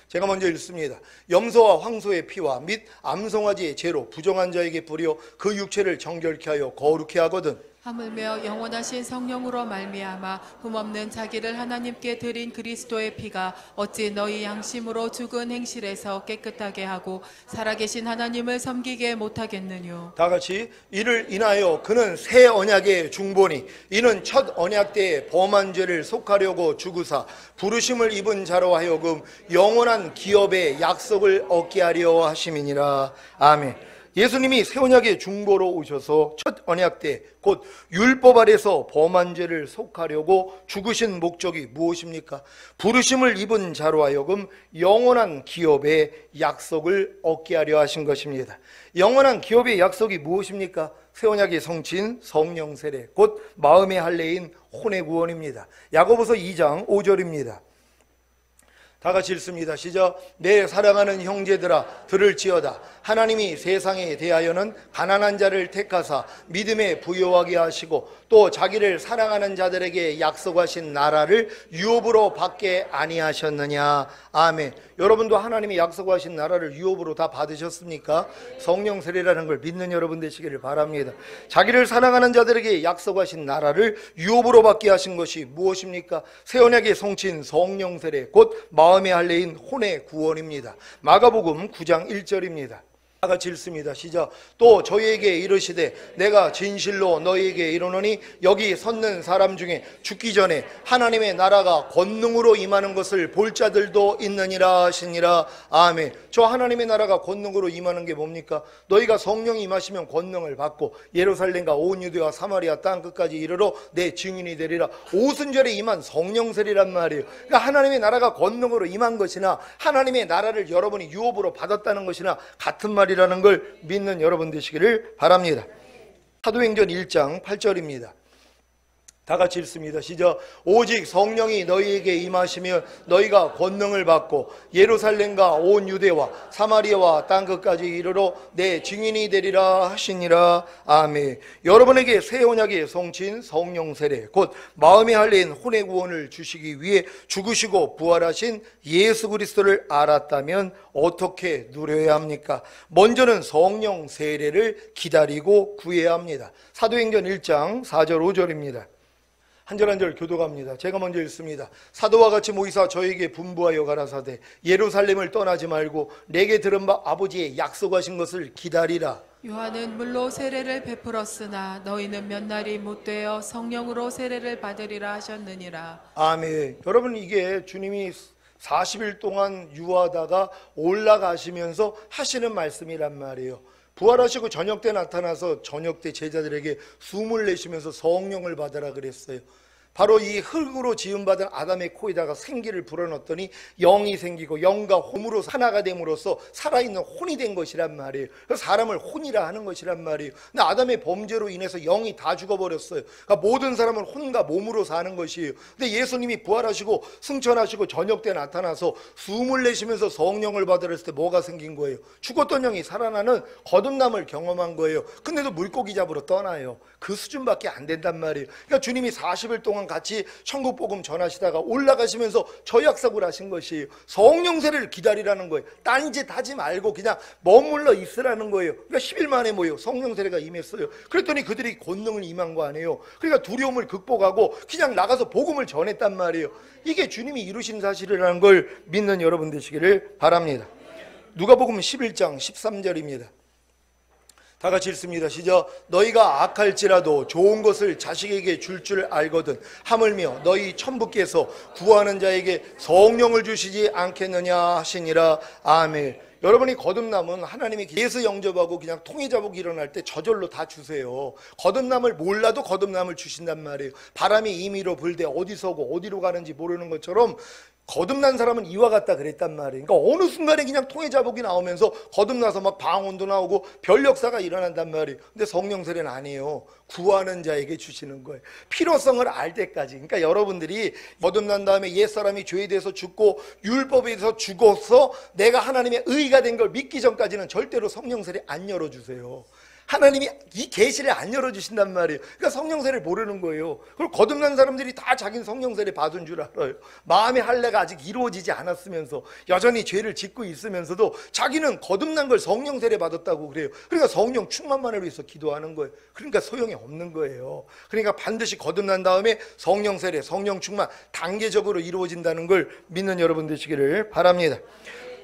제가 먼저 읽습니다. 염소와 황소의 피와 및 암송아지의 죄로 부정한 자에게 뿌려 그 육체를 정결케 하여 거룩케 하거든. 하물며 영원하신 성령으로 말미암아 흠없는 자기를 하나님께 드린 그리스도의 피가 어찌 너희 양심으로 죽은 행실에서 깨끗하게 하고 살아계신 하나님을 섬기게 못하겠느뇨. 다 같이 이를 인하여 그는 새 언약의 중보니 이는 첫 언약 때에 범한 죄를 속하려고 죽으사 부르심을 입은 자로 하여금 영원한 기업의 약속을 얻게 하려 하심이니라. 아멘. 예수님이 새 언약의 중보로 오셔서 첫 언약 때 곧 율법 아래서 범한 죄를 속하려고 죽으신 목적이 무엇입니까? 부르심을 입은 자로 하여금 영원한 기업의 약속을 얻게 하려 하신 것입니다. 영원한 기업의 약속이 무엇입니까? 새 언약의 성취인 성령 세례 곧 마음의 할례인 혼의 구원입니다. 야고보서 2장 5절입니다. 다 같이 읽습니다. 시작. 내 사랑하는 형제들아 들을지어다. 하나님이 세상에 대하여는 가난한 자를 택하사 믿음에 부요하게 하시고 또 자기를 사랑하는 자들에게 약속하신 나라를 유업으로 받게 아니하셨느냐. 아멘. 여러분도 하나님이 약속하신 나라를 유업으로 다 받으셨습니까? 성령 세례라는 걸 믿는 여러분 되시기를 바랍니다. 자기를 사랑하는 자들에게 약속하신 나라를 유업으로 받게 하신 것이 무엇입니까? 새 언약의 성취인 성령 세례 곧 마음의 할례인 혼의 구원입니다. 마가복음 9장 1절입니다. 다 같이 읽습니다. 시작. 또 저희에게 이르시되 내가 진실로 너희에게 이르노니 여기 섰는 사람 중에 죽기 전에 하나님의 나라가 권능으로 임하는 것을 볼 자들도 있느니라 하시니라. 아멘. 저 하나님의 나라가 권능으로 임하는 게 뭡니까? 너희가 성령이 임하시면 권능을 받고 예루살렘과 온 유대와 사마리아 땅 끝까지 이르러 내 증인이 되리라. 오순절에 임한 성령 세례란 말이에요. 그러니까 하나님의 나라가 권능으로 임한 것이나 하나님의 나라를 여러분이 유업으로 받았다는 것이나 같은 말이 라는 걸 믿는 여러분 되시기를 바랍니다. 사도행전 1장 8절입니다. 다 같이 읽습니다. 시작. 오직 성령이 너희에게 임하시면 너희가 권능을 받고 예루살렘과 온 유대와 사마리아와 땅끝까지 이르러 내 증인이 되리라 하시니라. 아멘. 여러분에게 새 언약의 성취인 성령 세례 곧 마음의 할례인 혼의 구원을 주시기 위해 죽으시고 부활하신 예수 그리스도를 알았다면 어떻게 누려야 합니까? 먼저는 성령 세례를 기다리고 구해야 합니다. 사도행전 1장 4절 5절입니다. 한 절 한 절 교도갑니다. 제가 먼저 읽습니다. 사도와 같이 모이사 저에게 분부하여 가라사대 예루살렘을 떠나지 말고 내게 들은 바 아버지의 약속하신 것을 기다리라. 요한은 물로 세례를 베풀었으나 너희는 몇 날이 못되어 성령으로 세례를 받으리라 하셨느니라. 아멘. 여러분 이게 주님이 40일 동안 유하다가 올라가시면서 하시는 말씀이란 말이에요. 부활하시고 저녁 때 나타나서 저녁 때 제자들에게 숨을 내쉬면서 성령을 받으라 그랬어요. 바로 이 흙으로 지음받은 아담의 코에다가 생기를 불어넣었더니 영이 생기고 영과 홈으로 하나가 됨으로써 살아있는 혼이 된 것이란 말이에요. 그래서 사람을 혼이라 하는 것이란 말이에요. 근데 아담의 범죄로 인해서 영이 다 죽어버렸어요. 그러니까 모든 사람은 혼과 몸으로 사는 것이에요. 근데 예수님이 부활하시고 승천하시고 저녁 때 나타나서 숨을 내쉬면서 성령을 받으랬을 때 뭐가 생긴 거예요? 죽었던 영이 살아나는 거듭남을 경험한 거예요. 근데도 물고기 잡으러 떠나요. 그 수준밖에 안 된단 말이에요. 그러니까 주님이 40일 동안 같이 천국 복음 전하시다가 올라가시면서 저약속을 하신 것이에요. 성령 세례를 기다리라는 거예요. 딴짓 하지 말고 그냥 머물러 있으라는 거예요. 그러니까 10일 만에 뭐예요? 성령 세례가 임했어요. 그랬더니 그들이 권능을 임한 거 아니에요. 그러니까 두려움을 극복하고 그냥 나가서 복음을 전했단 말이에요. 이게 주님이 이루신 사실이라는 걸 믿는 여러분 되시기를 바랍니다. 누가복음 11장 13절입니다. 다 같이 읽습니다. 시작. 너희가 악할지라도 좋은 것을 자식에게 줄 줄 알거든 하물며 너희 천부께서 구하는 자에게 성령을 주시지 않겠느냐 하시니라. 아멘. 여러분이 거듭남은 하나님이 예수 영접하고 그냥 통해자복이 일어날 때 저절로 다 주세요. 거듭남을 몰라도 거듭남을 주신단 말이에요. 바람이 임의로 불되 어디서 오고 어디로 가는지 모르는 것처럼 거듭난 사람은 이와 같다 그랬단 말이에요. 그러니까 어느 순간에 그냥 통해자복이 나오면서 거듭나서 막 방언도 나오고 별 역사가 일어난단 말이에요. 근데 성령 세례는 아니에요. 구하는 자에게 주시는 거예요. 필요성을 알 때까지. 그러니까 여러분들이 거듭난 다음에 옛사람이 죄에 대해서 죽고 율법에 대해서 죽어서 내가 하나님의 의가 된 걸 믿기 전까지는 절대로 성령 세례 안 열어주세요. 하나님이 이 계시를 안 열어주신단 말이에요. 그러니까 성령세를 모르는 거예요. 그리고 거듭난 사람들이 다 자기는 성령세를 받은 줄 알아요. 마음의 할례가 아직 이루어지지 않았으면서 여전히 죄를 짓고 있으면서도 자기는 거듭난 걸 성령세를 받았다고 그래요. 그러니까 성령 충만만을 위해서 기도하는 거예요. 그러니까 소용이 없는 거예요. 그러니까 반드시 거듭난 다음에 성령세례, 성령 충만 단계적으로 이루어진다는 걸 믿는 여러분 되시기를 바랍니다.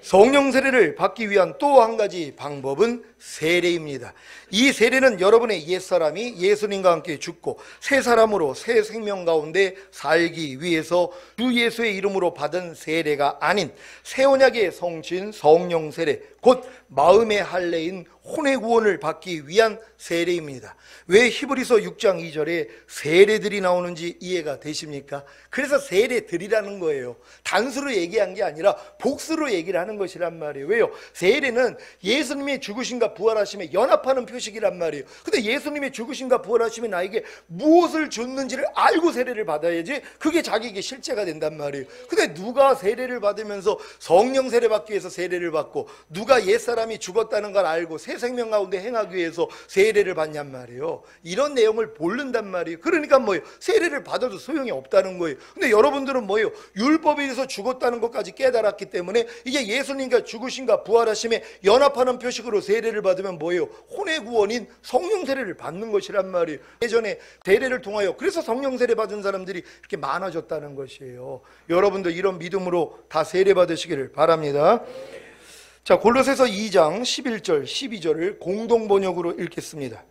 성령 세례를 받기 위한 또 한 가지 방법은 세례입니다. 이 세례는 여러분의 옛사람이 예수님과 함께 죽고 새 사람으로 새 생명 가운데 살기 위해서 주 예수의 이름으로 받은 세례가 아닌 새 언약의 성신 성령 세례, 곧 마음의 할례인 혼의 구원을 받기 위한 세례입니다. 왜 히브리서 6장 2절에 세례들이 나오는지 이해가 되십니까? 그래서 세례들이라는 거예요. 단수로 얘기한 게 아니라 복수로 얘기를 하는 것이란 말이에요. 왜요? 세례는 예수님의 죽으심과 부활하심에 연합하는 표식이란 말이에요. 근데 예수님의 죽으심과 부활하심이 나에게 무엇을 줬는지를 알고 세례를 받아야지 그게 자기에게 실제가 된단 말이에요. 근데 누가 세례를 받으면서 성령 세례 받기 위해서 세례를 받고 누가 옛사람이 죽었다는 걸 알고 새 생명 가운데 행하기 위해서 세례를 받냔 말이에요. 이런 내용을 모른단 말이에요. 그러니까 뭐예요? 세례를 받아도 소용이 없다는 거예요. 근데 여러분들은 뭐예요? 율법에 의해서 죽었다는 것까지 깨달았기 때문에 이게 예수님과 죽으심과 부활하심에 연합하는 표식으로 세례를 받으면 뭐예요? 혼의 구원인 성령 세례를 받는 것이란 말이에요. 예전에 세례를 통하여 그래서 성령 세례 받은 사람들이 이렇게 많아졌다는 것이에요. 여러분도 이런 믿음으로 다 세례 받으시기를 바랍니다. 자, 골로새서 2장 11절 12절을 공동 번역으로 읽겠습니다.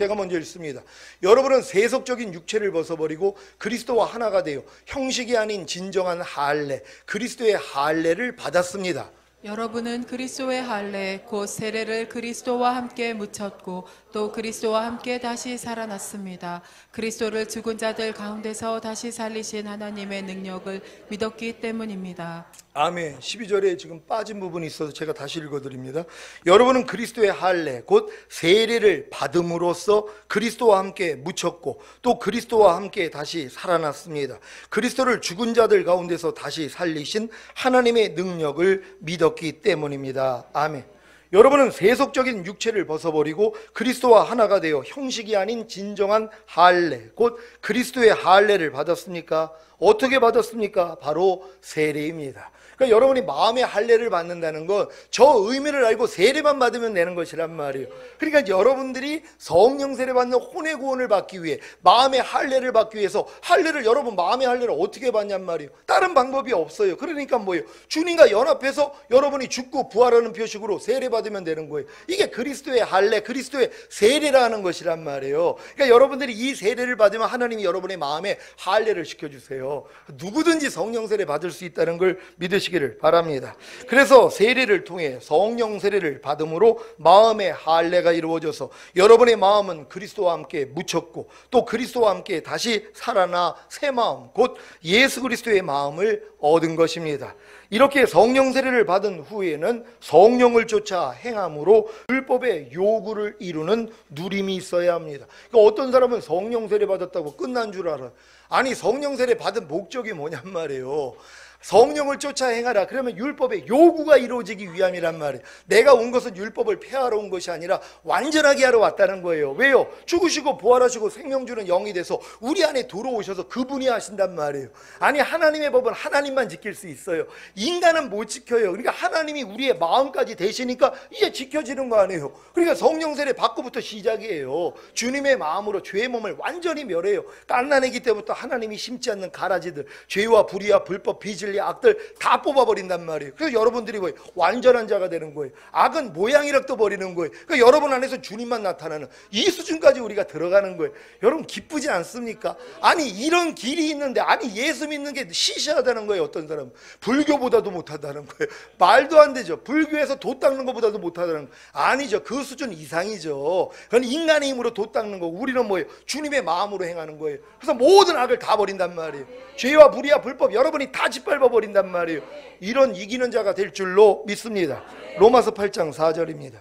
제가 먼저 읽습니다. 여러분은 세속적인 육체를 벗어버리고 그리스도와 하나가 되어 형식이 아닌 진정한 할례, 그리스도의 할례를 받았습니다. 여러분은 그리스도의 할례 곧 세례를 그리스도와 함께 묻혔고 또 그리스도와 함께 다시 살아났습니다. 그리스도를 죽은 자들 가운데서 다시 살리신 하나님의 능력을 믿었기 때문입니다. 아멘. 12절에 지금 빠진 부분이 있어서 제가 다시 읽어드립니다. 여러분은 그리스도의 할례 곧 세례를 받음으로써 그리스도와 함께 묻혔고 또 그리스도와 함께 다시 살아났습니다. 그리스도를 죽은 자들 가운데서 다시 살리신 하나님의 능력을 믿었기 때문입니다. 아멘. 여러분은 세속적인 육체를 벗어버리고 그리스도와 하나가 되어 형식이 아닌 진정한 할례 곧 그리스도의 할례를 받았습니까? 어떻게 받았습니까? 바로 세례입니다. 그러니까 여러분이 마음의 할례를 받는다는 건 저 의미를 알고 세례만 받으면 되는 것이란 말이에요. 그러니까 여러분들이 성령 세례 받는 혼의 구원을 받기 위해 마음의 할례를 받기 위해서 할례를 여러분 마음의 할례를 어떻게 받냔 말이에요. 다른 방법이 없어요. 그러니까 뭐예요? 주님과 연합해서 여러분이 죽고 부활하는 표식으로 세례 받으면 되는 거예요. 이게 그리스도의 할례, 그리스도의 세례라는 것이란 말이에요. 그러니까 여러분들이 이 세례를 받으면 하나님이 여러분의 마음에 할례를 시켜주세요. 누구든지 성령 세례 받을 수 있다는 걸 믿으시기 되시기를 바랍니다. 그래서 세례를 통해 성령 세례를 받음으로 마음의 할례가 이루어져서 여러분의 마음은 그리스도와 함께 묻혔고 또 그리스도와 함께 다시 살아나 새 마음 곧 예수 그리스도의 마음을 얻은 것입니다. 이렇게 성령 세례를 받은 후에는 성령을 쫓아 행함으로 율법의 요구를 이루는 누림이 있어야 합니다. 그러니까 어떤 사람은 성령 세례 받았다고 끝난 줄 알아. 아니 성령 세례 받은 목적이 뭐냔 말이에요. 성령을 쫓아 행하라. 그러면 율법의 요구가 이루어지기 위함이란 말이에요. 내가 온 것은 율법을 폐하러 온 것이 아니라 완전하게 하러 왔다는 거예요. 왜요? 죽으시고 부활하시고 생명 주는 영이 돼서 우리 안에 들어오셔서 그분이 하신단 말이에요. 아니 하나님의 법은 하나님만 지킬 수 있어요. 인간은 못 지켜요. 그러니까 하나님이 우리의 마음까지 되시니까 이제 지켜지는 거 아니에요. 그러니까 성령 세례 받고부터 시작이에요. 주님의 마음으로 죄의 몸을 완전히 멸해요. 갓난아기 때부터 하나님이 심지 않는 가라지들, 죄와 불의와 불법, 비질 악들 다 뽑아버린단 말이에요. 그래서 여러분들이 뭐예요? 완전한 자가 되는 거예요. 악은 모양이라도 버리는 거예요. 그러니까 여러분 안에서 주님만 나타나는 이 수준까지 우리가 들어가는 거예요. 여러분 기쁘지 않습니까? 아니 이런 길이 있는데 아니 예수 믿는 게 시시하다는 거예요. 어떤 사람은 불교보다도 못하다는 거예요. 말도 안 되죠. 불교에서 돛 닦는 것보다도 못하다는 거예요. 아니죠. 그 수준 이상이죠. 그건 인간의 힘으로 돛 닦는 거고 우리는 뭐예요? 주님의 마음으로 행하는 거예요. 그래서 모든 악을 다 버린단 말이에요. 죄와 불의와 불법 여러분이 다 짓밟아버린단 말이에요. 이런 이기는 자가 될 줄로 믿습니다. 로마서 8장 4절입니다.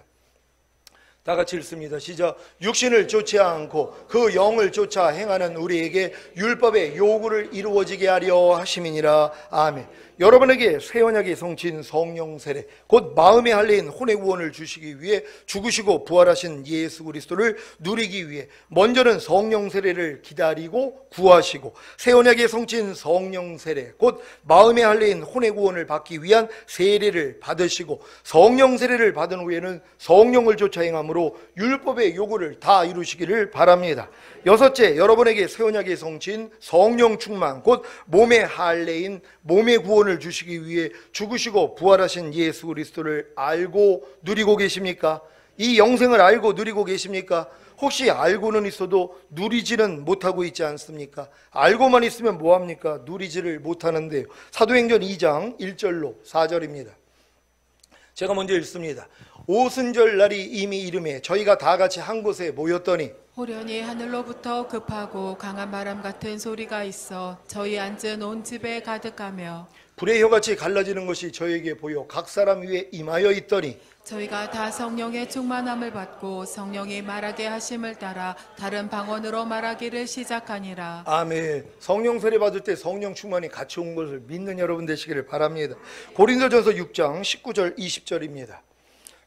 다 같이 읽습니다. 시작. 육신을 쫓지 않고 그 영을 쫓아 행하는 우리에게 율법의 요구를 이루어지게 하려 하심이니라. 아멘. 여러분에게 새 언약의 성취인 성령 세례 곧 마음의 할례인 혼의 구원을 주시기 위해 죽으시고 부활하신 예수 그리스도를 누리기 위해 먼저는 성령 세례를 기다리고 구하시고 새 언약의 성취인 성령 세례 곧 마음의 할례인 혼의 구원을 받기 위한 세례를 받으시고 성령 세례를 받은 후에는 성령을 쫓아 행함으로 율법의 요구를 다 이루시기를 바랍니다. 여섯째, 여러분에게 새 언약의 성취인 성령 충만 곧 몸의 할례인 몸의 구원을 주시기 위해 죽으시고 부활하신 예수 그리스도를 알고 누리고 계십니까? 이 영생을 알고 누리고 계십니까? 혹시 알고는 있어도 누리지는 못하고 있지 않습니까? 알고만 있으면 뭐합니까? 누리지를 못하는데요. 사도행전 2장 1절로 4절입니다. 제가 먼저 읽습니다. 오순절 날이 이미 이름에 저희가 다 같이 한 곳에 모였더니 호련히 하늘로부터 급하고 강한 바람 같은 소리가 있어 저희 앉은 온 집에 가득하며 불의 혀같이 갈라지는 것이 저에게 보여 각 사람 위에 임하여 있더니 저희가 다 성령의 충만함을 받고 성령이 말하게 하심을 따라 다른 방언으로 말하기를 시작하니라. 아멘. 성령 세례 받을 때 성령 충만이 같이 온 것을 믿는 여러분 되시기를 바랍니다. 고린도전서 6장 19절 20절입니다.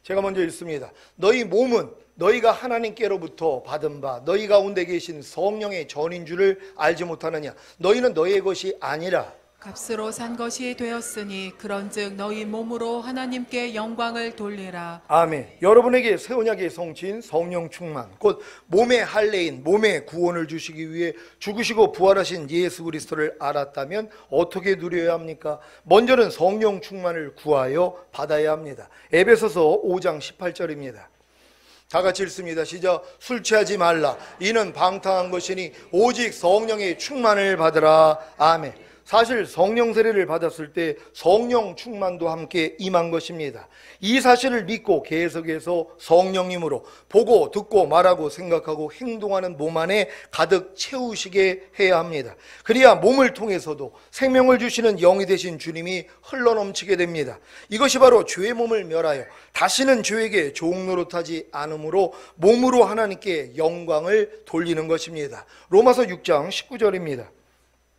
제가 먼저 읽습니다. 너희 몸은 너희가 하나님께로부터 받은 바 너희 가운데 계신 성령의 전인 줄을 알지 못하느냐. 너희는 너희의 것이 아니라 값으로 산 것이 되었으니 그런즉 너희 몸으로 하나님께 영광을 돌리라. 아멘. 여러분에게 새 언약의 성취인 성령 충만 곧 몸의 할례인 몸의 구원을 주시기 위해 죽으시고 부활하신 예수 그리스도를 알았다면 어떻게 누려야 합니까? 먼저는 성령 충만을 구하여 받아야 합니다. 에베소서 5장 18절입니다. 다 같이 읽습니다. 시작. 술 취하지 말라. 이는 방탕한 것이니 오직 성령의 충만을 받으라. 아멘. 사실 성령 세례를 받았을 때 성령 충만도 함께 임한 것입니다. 이 사실을 믿고 계속해서 성령님으로 보고 듣고 말하고 생각하고 행동하는 몸 안에 가득 채우시게 해야 합니다. 그래야 몸을 통해서도 생명을 주시는 영이 되신 주님이 흘러넘치게 됩니다. 이것이 바로 죄의 몸을 멸하여 다시는 죄에게 종노릇하지 않으므로 몸으로 하나님께 영광을 돌리는 것입니다. 로마서 6장 19절입니다.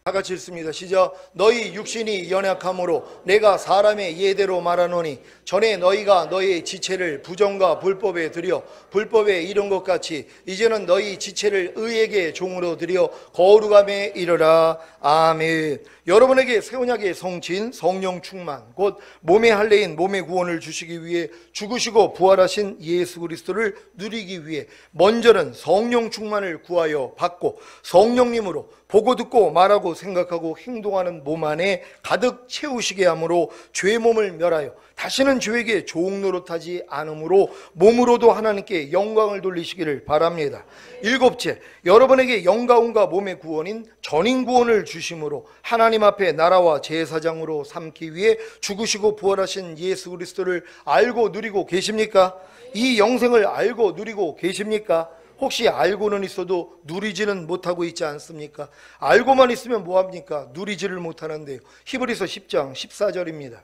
다 같이 읽습니다. 시작. 너희 육신이 연약함으로 내가 사람의 예대로 말하노니 전에 너희가 너희의 지체를 부정과 불법에 드려 불법에 이른 것 같이 이제는 너희 지체를 의에게 종으로 드려 거룩함에 이르라. 아멘. 여러분에게 새 언약의 성취인 성령 충만 곧 몸의 할례인 몸의 구원을 주시기 위해 죽으시고 부활하신 예수 그리스도를 누리기 위해 먼저는 성령 충만을 구하여 받고 성령님으로 보고 듣고 말하고 생각하고 행동하는 몸 안에 가득 채우시게 함으로 죄의 몸을 멸하여 다시는 죄에게 종노릇하지 않으므로 몸으로도 하나님께 영광을 돌리시기를 바랍니다. 일곱째, 여러분에게 영가운과 몸의 구원인 전인 구원을 주심으로 하나님 앞에 나라와 제사장으로 삼기 위해 죽으시고 부활하신 예수 그리스도를 알고 누리고 계십니까? 이 영생을 알고 누리고 계십니까? 혹시 알고는 있어도 누리지는 못하고 있지 않습니까? 알고만 있으면 뭐합니까? 누리지를 못하는데요. 히브리서 10장 14절입니다.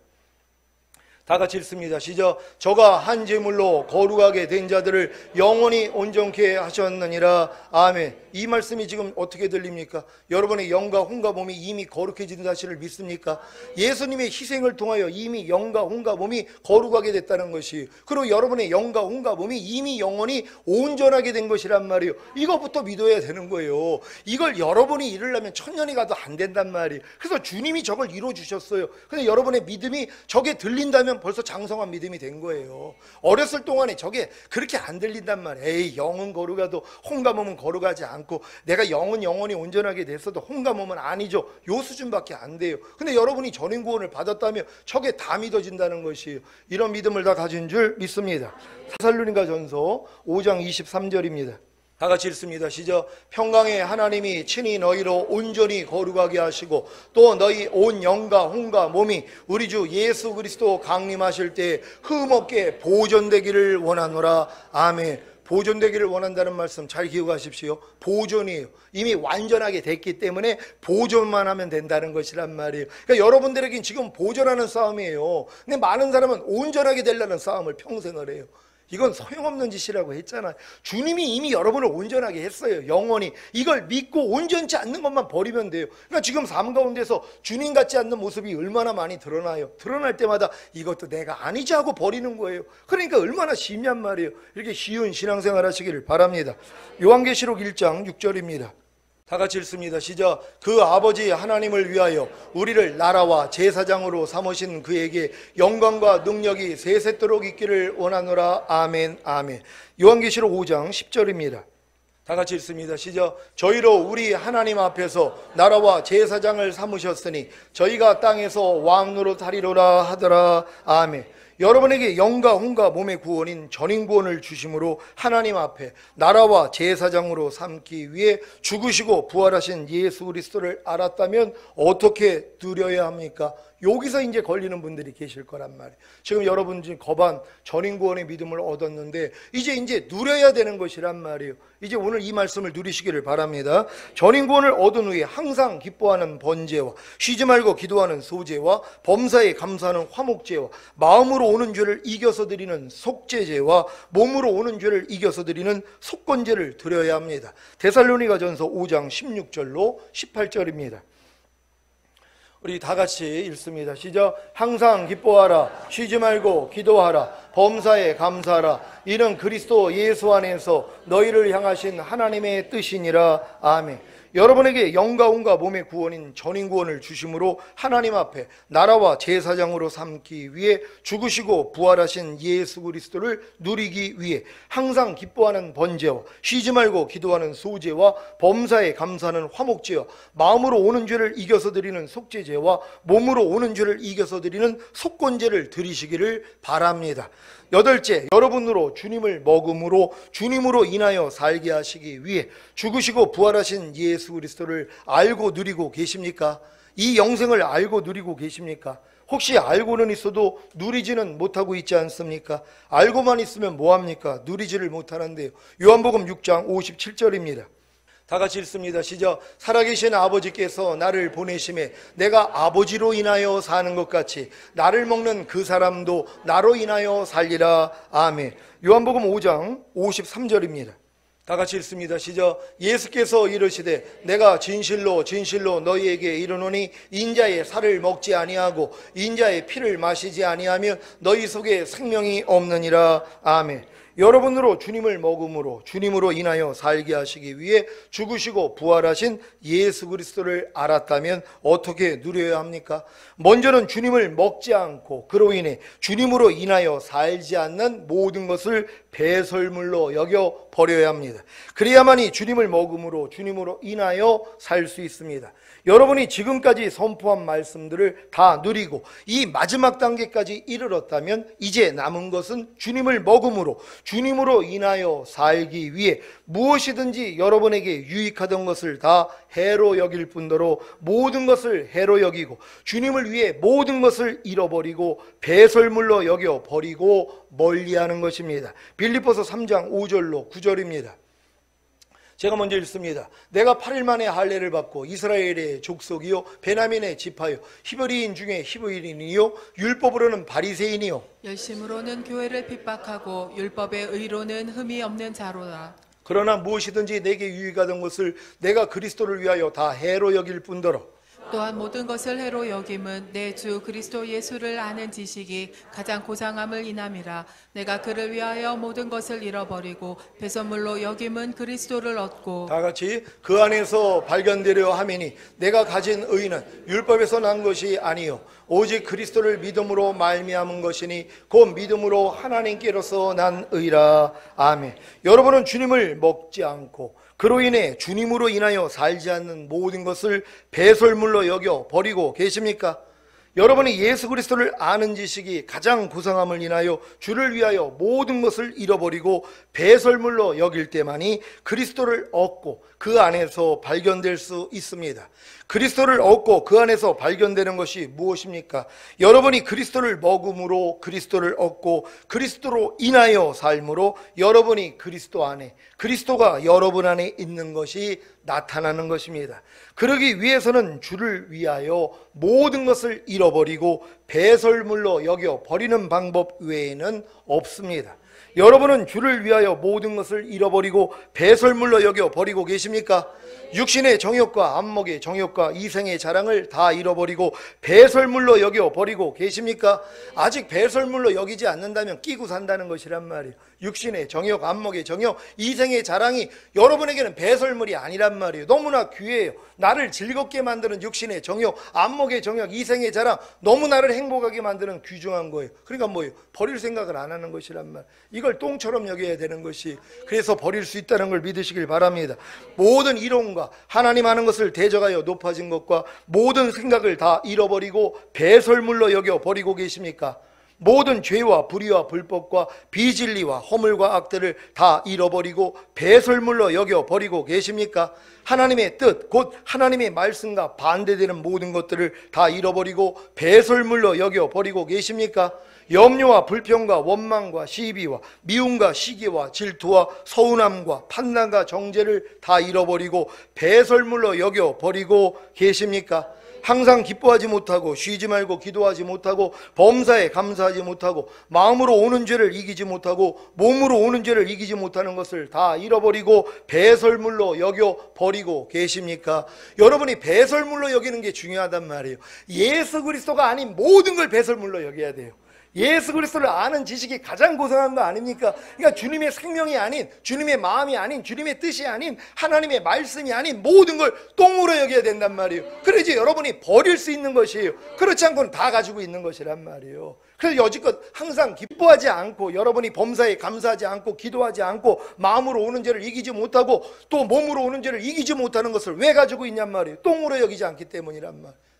다 같이 읽습니다. 시작. 저가 한 제물로 거룩하게 된 자들을 영원히 온전케 하셨느니라. 아멘. 이 말씀이 지금 어떻게 들립니까? 여러분의 영과 혼과 몸이 이미 거룩해진 사실을 믿습니까? 예수님의 희생을 통하여 이미 영과 혼과 몸이 거룩하게 됐다는 것이, 그리고 여러분의 영과 혼과 몸이 이미 영원히 온전하게 된 것이란 말이에요. 이것부터 믿어야 되는 거예요. 이걸 여러분이 이루려면 천년이 가도 안 된단 말이에요. 그래서 주님이 저걸 이루어 주셨어요. 근데 여러분의 믿음이 저게 들린다면 벌써 장성한 믿음이 된 거예요. 어렸을 동안에 저게 그렇게 안 들린단 말이에요. 에이, 영은 거룩하도 혼과 몸은 거룩하지 않고, 내가 영은 영원히 온전하게 됐어도 혼과 몸은 아니죠. 요 수준밖에 안 돼요. 근데 여러분이 전인 구원을 받았다면 저게 다 믿어진다는 것이에요. 이런 믿음을 다 가진 줄 믿습니다. 데살로니가전서 5장 23절입니다. 다 같이 읽습니다. 시작. 평강의 하나님이 친히 너희로 온전히 거룩하게 하시고 또 너희 온 영과 혼과 몸이 우리 주 예수 그리스도 강림하실 때 흠없게 보존되기를 원하노라. 아멘. 보존되기를 원한다는 말씀 잘 기억하십시오. 보존이에요. 이미 완전하게 됐기 때문에 보존만 하면 된다는 것이란 말이에요. 그러니까 여러분들에겐 지금 보존하는 싸움이에요. 근데 많은 사람은 온전하게 되려는 싸움을 평생을 해요. 이건 소용없는 짓이라고 했잖아요. 주님이 이미 여러분을 온전하게 했어요. 영원히. 이걸 믿고 온전치 않는 것만 버리면 돼요. 그러니까 지금 삶 가운데서 주님 같지 않는 모습이 얼마나 많이 드러나요. 드러날 때마다 이것도 내가 아니지 하고 버리는 거예요. 그러니까 얼마나 쉽냔 말이에요. 이렇게 쉬운 신앙생활 하시기를 바랍니다. 요한계시록 1장 6절입니다. 다 같이 읽습니다. 시작. 그 아버지 하나님을 위하여 우리를 나라와 제사장으로 삼으신 그에게 영광과 능력이 세세토록 있기를 원하노라. 아멘. 아멘. 요한계시록 5장 10절입니다. 다 같이 읽습니다. 시작. 저희로 우리 하나님 앞에서 나라와 제사장을 삼으셨으니 저희가 땅에서 왕노릇 하리로라 하더라. 아멘. 여러분에게 영과 혼과 몸의 구원인 전인 구원을 주심으로 하나님 앞에 나라와 제사장으로 삼기 위해 죽으시고 부활하신 예수 그리스도를 알았다면 어떻게 누려야 합니까? 여기서 이제 걸리는 분들이 계실 거란 말이에요. 지금 여러분 지금 거반 전인 구원의 믿음을 얻었는데 이제 누려야 되는 것이란 말이에요. 이제 오늘 이 말씀을 누리시기를 바랍니다. 전인 구원을 얻은 후에 항상 기뻐하는 번제와 쉬지 말고 기도하는 소제와 범사에 감사하는 화목제와 마음으로 오는 죄를 이겨서 드리는 속죄제와 몸으로 오는 죄를 이겨서 드리는 속건제를 드려야 합니다. 데살로니가전서 5장 16절로 18절입니다. 우리 다 같이 읽습니다. 시작. 항상 기뻐하라. 쉬지 말고 기도하라. 범사에 감사하라. 이는 그리스도 예수 안에서 너희를 향하신 하나님의 뜻이니라. 아멘. 여러분에게 영과 혼과 몸의 구원인 전인 구원을 주심으로 하나님 앞에 나라와 제사장으로 삼기 위해 죽으시고 부활하신 예수 그리스도를 누리기 위해 항상 기뻐하는 번제와 쉬지 말고 기도하는 소제와 범사에 감사하는 화목제와 마음으로 오는 죄를 이겨서 드리는 속죄제와 몸으로 오는 죄를 이겨서 드리는 속건제를 드리시기를 바랍니다. 여덟째, 여러분으로 주님을 먹음으로 주님으로 인하여 살게 하시기 위해 죽으시고 부활하신 예수 그리스도를 알고 누리고 계십니까? 이 영생을 알고 누리고 계십니까? 혹시 알고는 있어도 누리지는 못하고 있지 않습니까? 알고만 있으면 뭐합니까? 누리지를 못하는데요. 요한복음 6장 57절입니다. 다 같이 읽습니다. 시작. 살아계신 아버지께서 나를 보내심에 내가 아버지로 인하여 사는 것 같이 나를 먹는 그 사람도 나로 인하여 살리라. 아멘. 요한복음 5장 53절입니다. 다 같이 읽습니다. 시작. 예수께서 이르시되 내가 진실로 진실로 너희에게 이르노니 인자의 살을 먹지 아니하고 인자의 피를 마시지 아니하면 너희 속에 생명이 없느니라. 아멘. 여러분으로 주님을 먹음으로 주님으로 인하여 살게 하시기 위해 죽으시고 부활하신 예수 그리스도를 알았다면 어떻게 누려야 합니까? 먼저는 주님을 먹지 않고 그로 인해 주님으로 인하여 살지 않는 모든 것을 배설물로 여겨 버려야 합니다. 그래야만이 주님을 먹음으로 주님으로 인하여 살 수 있습니다. 여러분이 지금까지 선포한 말씀들을 다 누리고 이 마지막 단계까지 이르렀다면 이제 남은 것은 주님을 먹음으로 주님으로 인하여 살기 위해 무엇이든지 여러분에게 유익하던 것을 다 해로 여길 뿐더러 모든 것을 해로 여기고 주님을 위해 모든 것을 잃어버리고 배설물로 여겨 버리고 멀리하는 것입니다. 빌립보서 3장 5절로 9절입니다. 제가 먼저 읽습니다. 내가 8일 만에 할례를 받고 이스라엘의 족속이요 베냐민의 지파요 히브리인 중에 히브리인이요 율법으로는 바리새인이요 열심으로는 교회를 핍박하고 율법의 의로는 흠이 없는 자로다. 그러나 무엇이든지 내게 유익하던 것을 내가 그리스도를 위하여 다 해로 여길 뿐더러 또한 모든 것을 해로 여김은 내 주 그리스도 예수를 아는 지식이 가장 고상함을 인함이라. 내가 그를 위하여 모든 것을 잃어버리고 배설물로 여김은 그리스도를 얻고 다 같이 그 안에서 발견되려 함이니 내가 가진 의는 율법에서 난 것이 아니요 오직 그리스도를 믿음으로 말미암은 것이니 곧 믿음으로 하나님께로서 난 의라. 아멘. 여러분은 주님을 먹지 않고 그로 인해 주님으로 인하여 살지 않는 모든 것을 배설물로 여겨 버리고 계십니까? 여러분이 예수 그리스도를 아는 지식이 가장 고상함을 인하여 주를 위하여 모든 것을 잃어버리고 배설물로 여길 때만이 그리스도를 얻고 그 안에서 발견될 수 있습니다. 그리스도를 얻고 그 안에서 발견되는 것이 무엇입니까? 여러분이 그리스도를 먹음으로 그리스도를 얻고 그리스도로 인하여 삶으로 여러분이 그리스도 안에 그리스도가 여러분 안에 있는 것이 나타나는 것입니다. 그러기 위해서는 주를 위하여 모든 것을 잃어버리고 배설물로 여겨 버리는 방법 외에는 없습니다. 여러분은 주를 위하여 모든 것을 잃어버리고 배설물로 여겨 버리고 계십니까? 육신의 정욕과 안목의 정욕과 이생의 자랑을 다 잃어버리고 배설물로 여겨 버리고 계십니까? 아직 배설물로 여기지 않는다면 끼고 산다는 것이란 말이에요. 육신의 정욕, 안목의 정욕, 이생의 자랑이 여러분에게는 배설물이 아니란 말이에요. 너무나 귀해요. 나를 즐겁게 만드는 육신의 정욕, 안목의 정욕, 이생의 자랑, 너무 나를 행복하게 만드는 귀중한 거예요. 그러니까 뭐예요? 버릴 생각을 안 하는 것이란 말. 이걸 똥처럼 여겨야 되는 것이, 그래서 버릴 수 있다는 걸 믿으시길 바랍니다. 모든 이론과 하나님 아는 것을 대적하여 높아진 것과 모든 생각을 다 잃어버리고 배설물로 여겨 버리고 계십니까? 모든 죄와 불의와 불법과 비진리와 허물과 악들을 다 잃어버리고 배설물로 여겨 버리고 계십니까? 하나님의 뜻, 곧 하나님의 말씀과 반대되는 모든 것들을 다 잃어버리고 배설물로 여겨 버리고 계십니까? 염려와 불평과 원망과 시비와 미움과 시기와 질투와 서운함과 판단과 정죄를 다 잃어버리고 배설물로 여겨 버리고 계십니까? 항상 기뻐하지 못하고 쉬지 말고 기도하지 못하고 범사에 감사하지 못하고 마음으로 오는 죄를 이기지 못하고 몸으로 오는 죄를 이기지 못하는 것을 다 잃어버리고 배설물로 여겨 버리고 계십니까? 여러분이 배설물로 여기는 게 중요하단 말이에요. 예수 그리스도가 아닌 모든 걸 배설물로 여겨야 돼요. 예수 그리스도를 아는 지식이 가장 고상한 거 아닙니까? 그러니까 주님의 생명이 아닌, 주님의 마음이 아닌, 주님의 뜻이 아닌, 하나님의 말씀이 아닌 모든 걸 똥으로 여겨야 된단 말이에요. 그래야지 여러분이 버릴 수 있는 것이에요. 그렇지 않고는 다 가지고 있는 것이란 말이에요. 그래서 여지껏 항상 기뻐하지 않고 여러분이 범사에 감사하지 않고 기도하지 않고 마음으로 오는 죄를 이기지 못하고 또 몸으로 오는 죄를 이기지 못하는 것을 왜 가지고 있냔 말이에요. 똥으로 여기지 않기 때문이란 말이에요.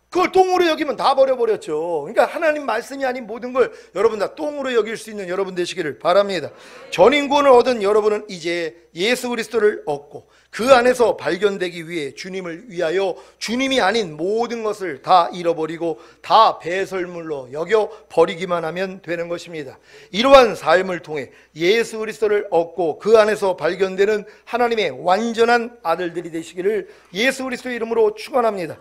그걸 똥으로 여기면 다 버려버렸죠. 그러니까 하나님 말씀이 아닌 모든 걸 여러분 다 똥으로 여길 수 있는 여러분 되시기를 바랍니다. 전인권을 얻은 여러분은 이제 예수 그리스도를 얻고 그 안에서 발견되기 위해 주님을 위하여 주님이 아닌 모든 것을 다 잃어버리고 다 배설물로 여겨 버리기만 하면 되는 것입니다. 이러한 삶을 통해 예수 그리스도를 얻고 그 안에서 발견되는 하나님의 완전한 아들들이 되시기를 예수 그리스도의 이름으로 축원합니다.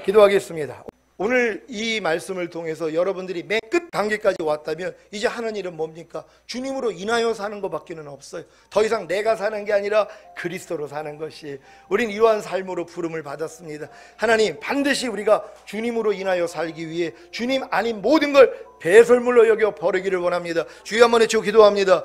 기도하겠습니다. 오늘 이 말씀을 통해서 여러분들이 맨 끝 단계까지 왔다면 이제 하는 일은 뭡니까? 주님으로 인하여 사는 것밖에는 없어요. 더 이상 내가 사는 게 아니라 그리스도로 사는 것이, 우린 이러한 삶으로 부름을 받았습니다. 하나님, 반드시 우리가 주님으로 인하여 살기 위해 주님 아닌 모든 걸 배설물로 여겨 버리기를 원합니다. 주여 한번 외치고 기도합니다.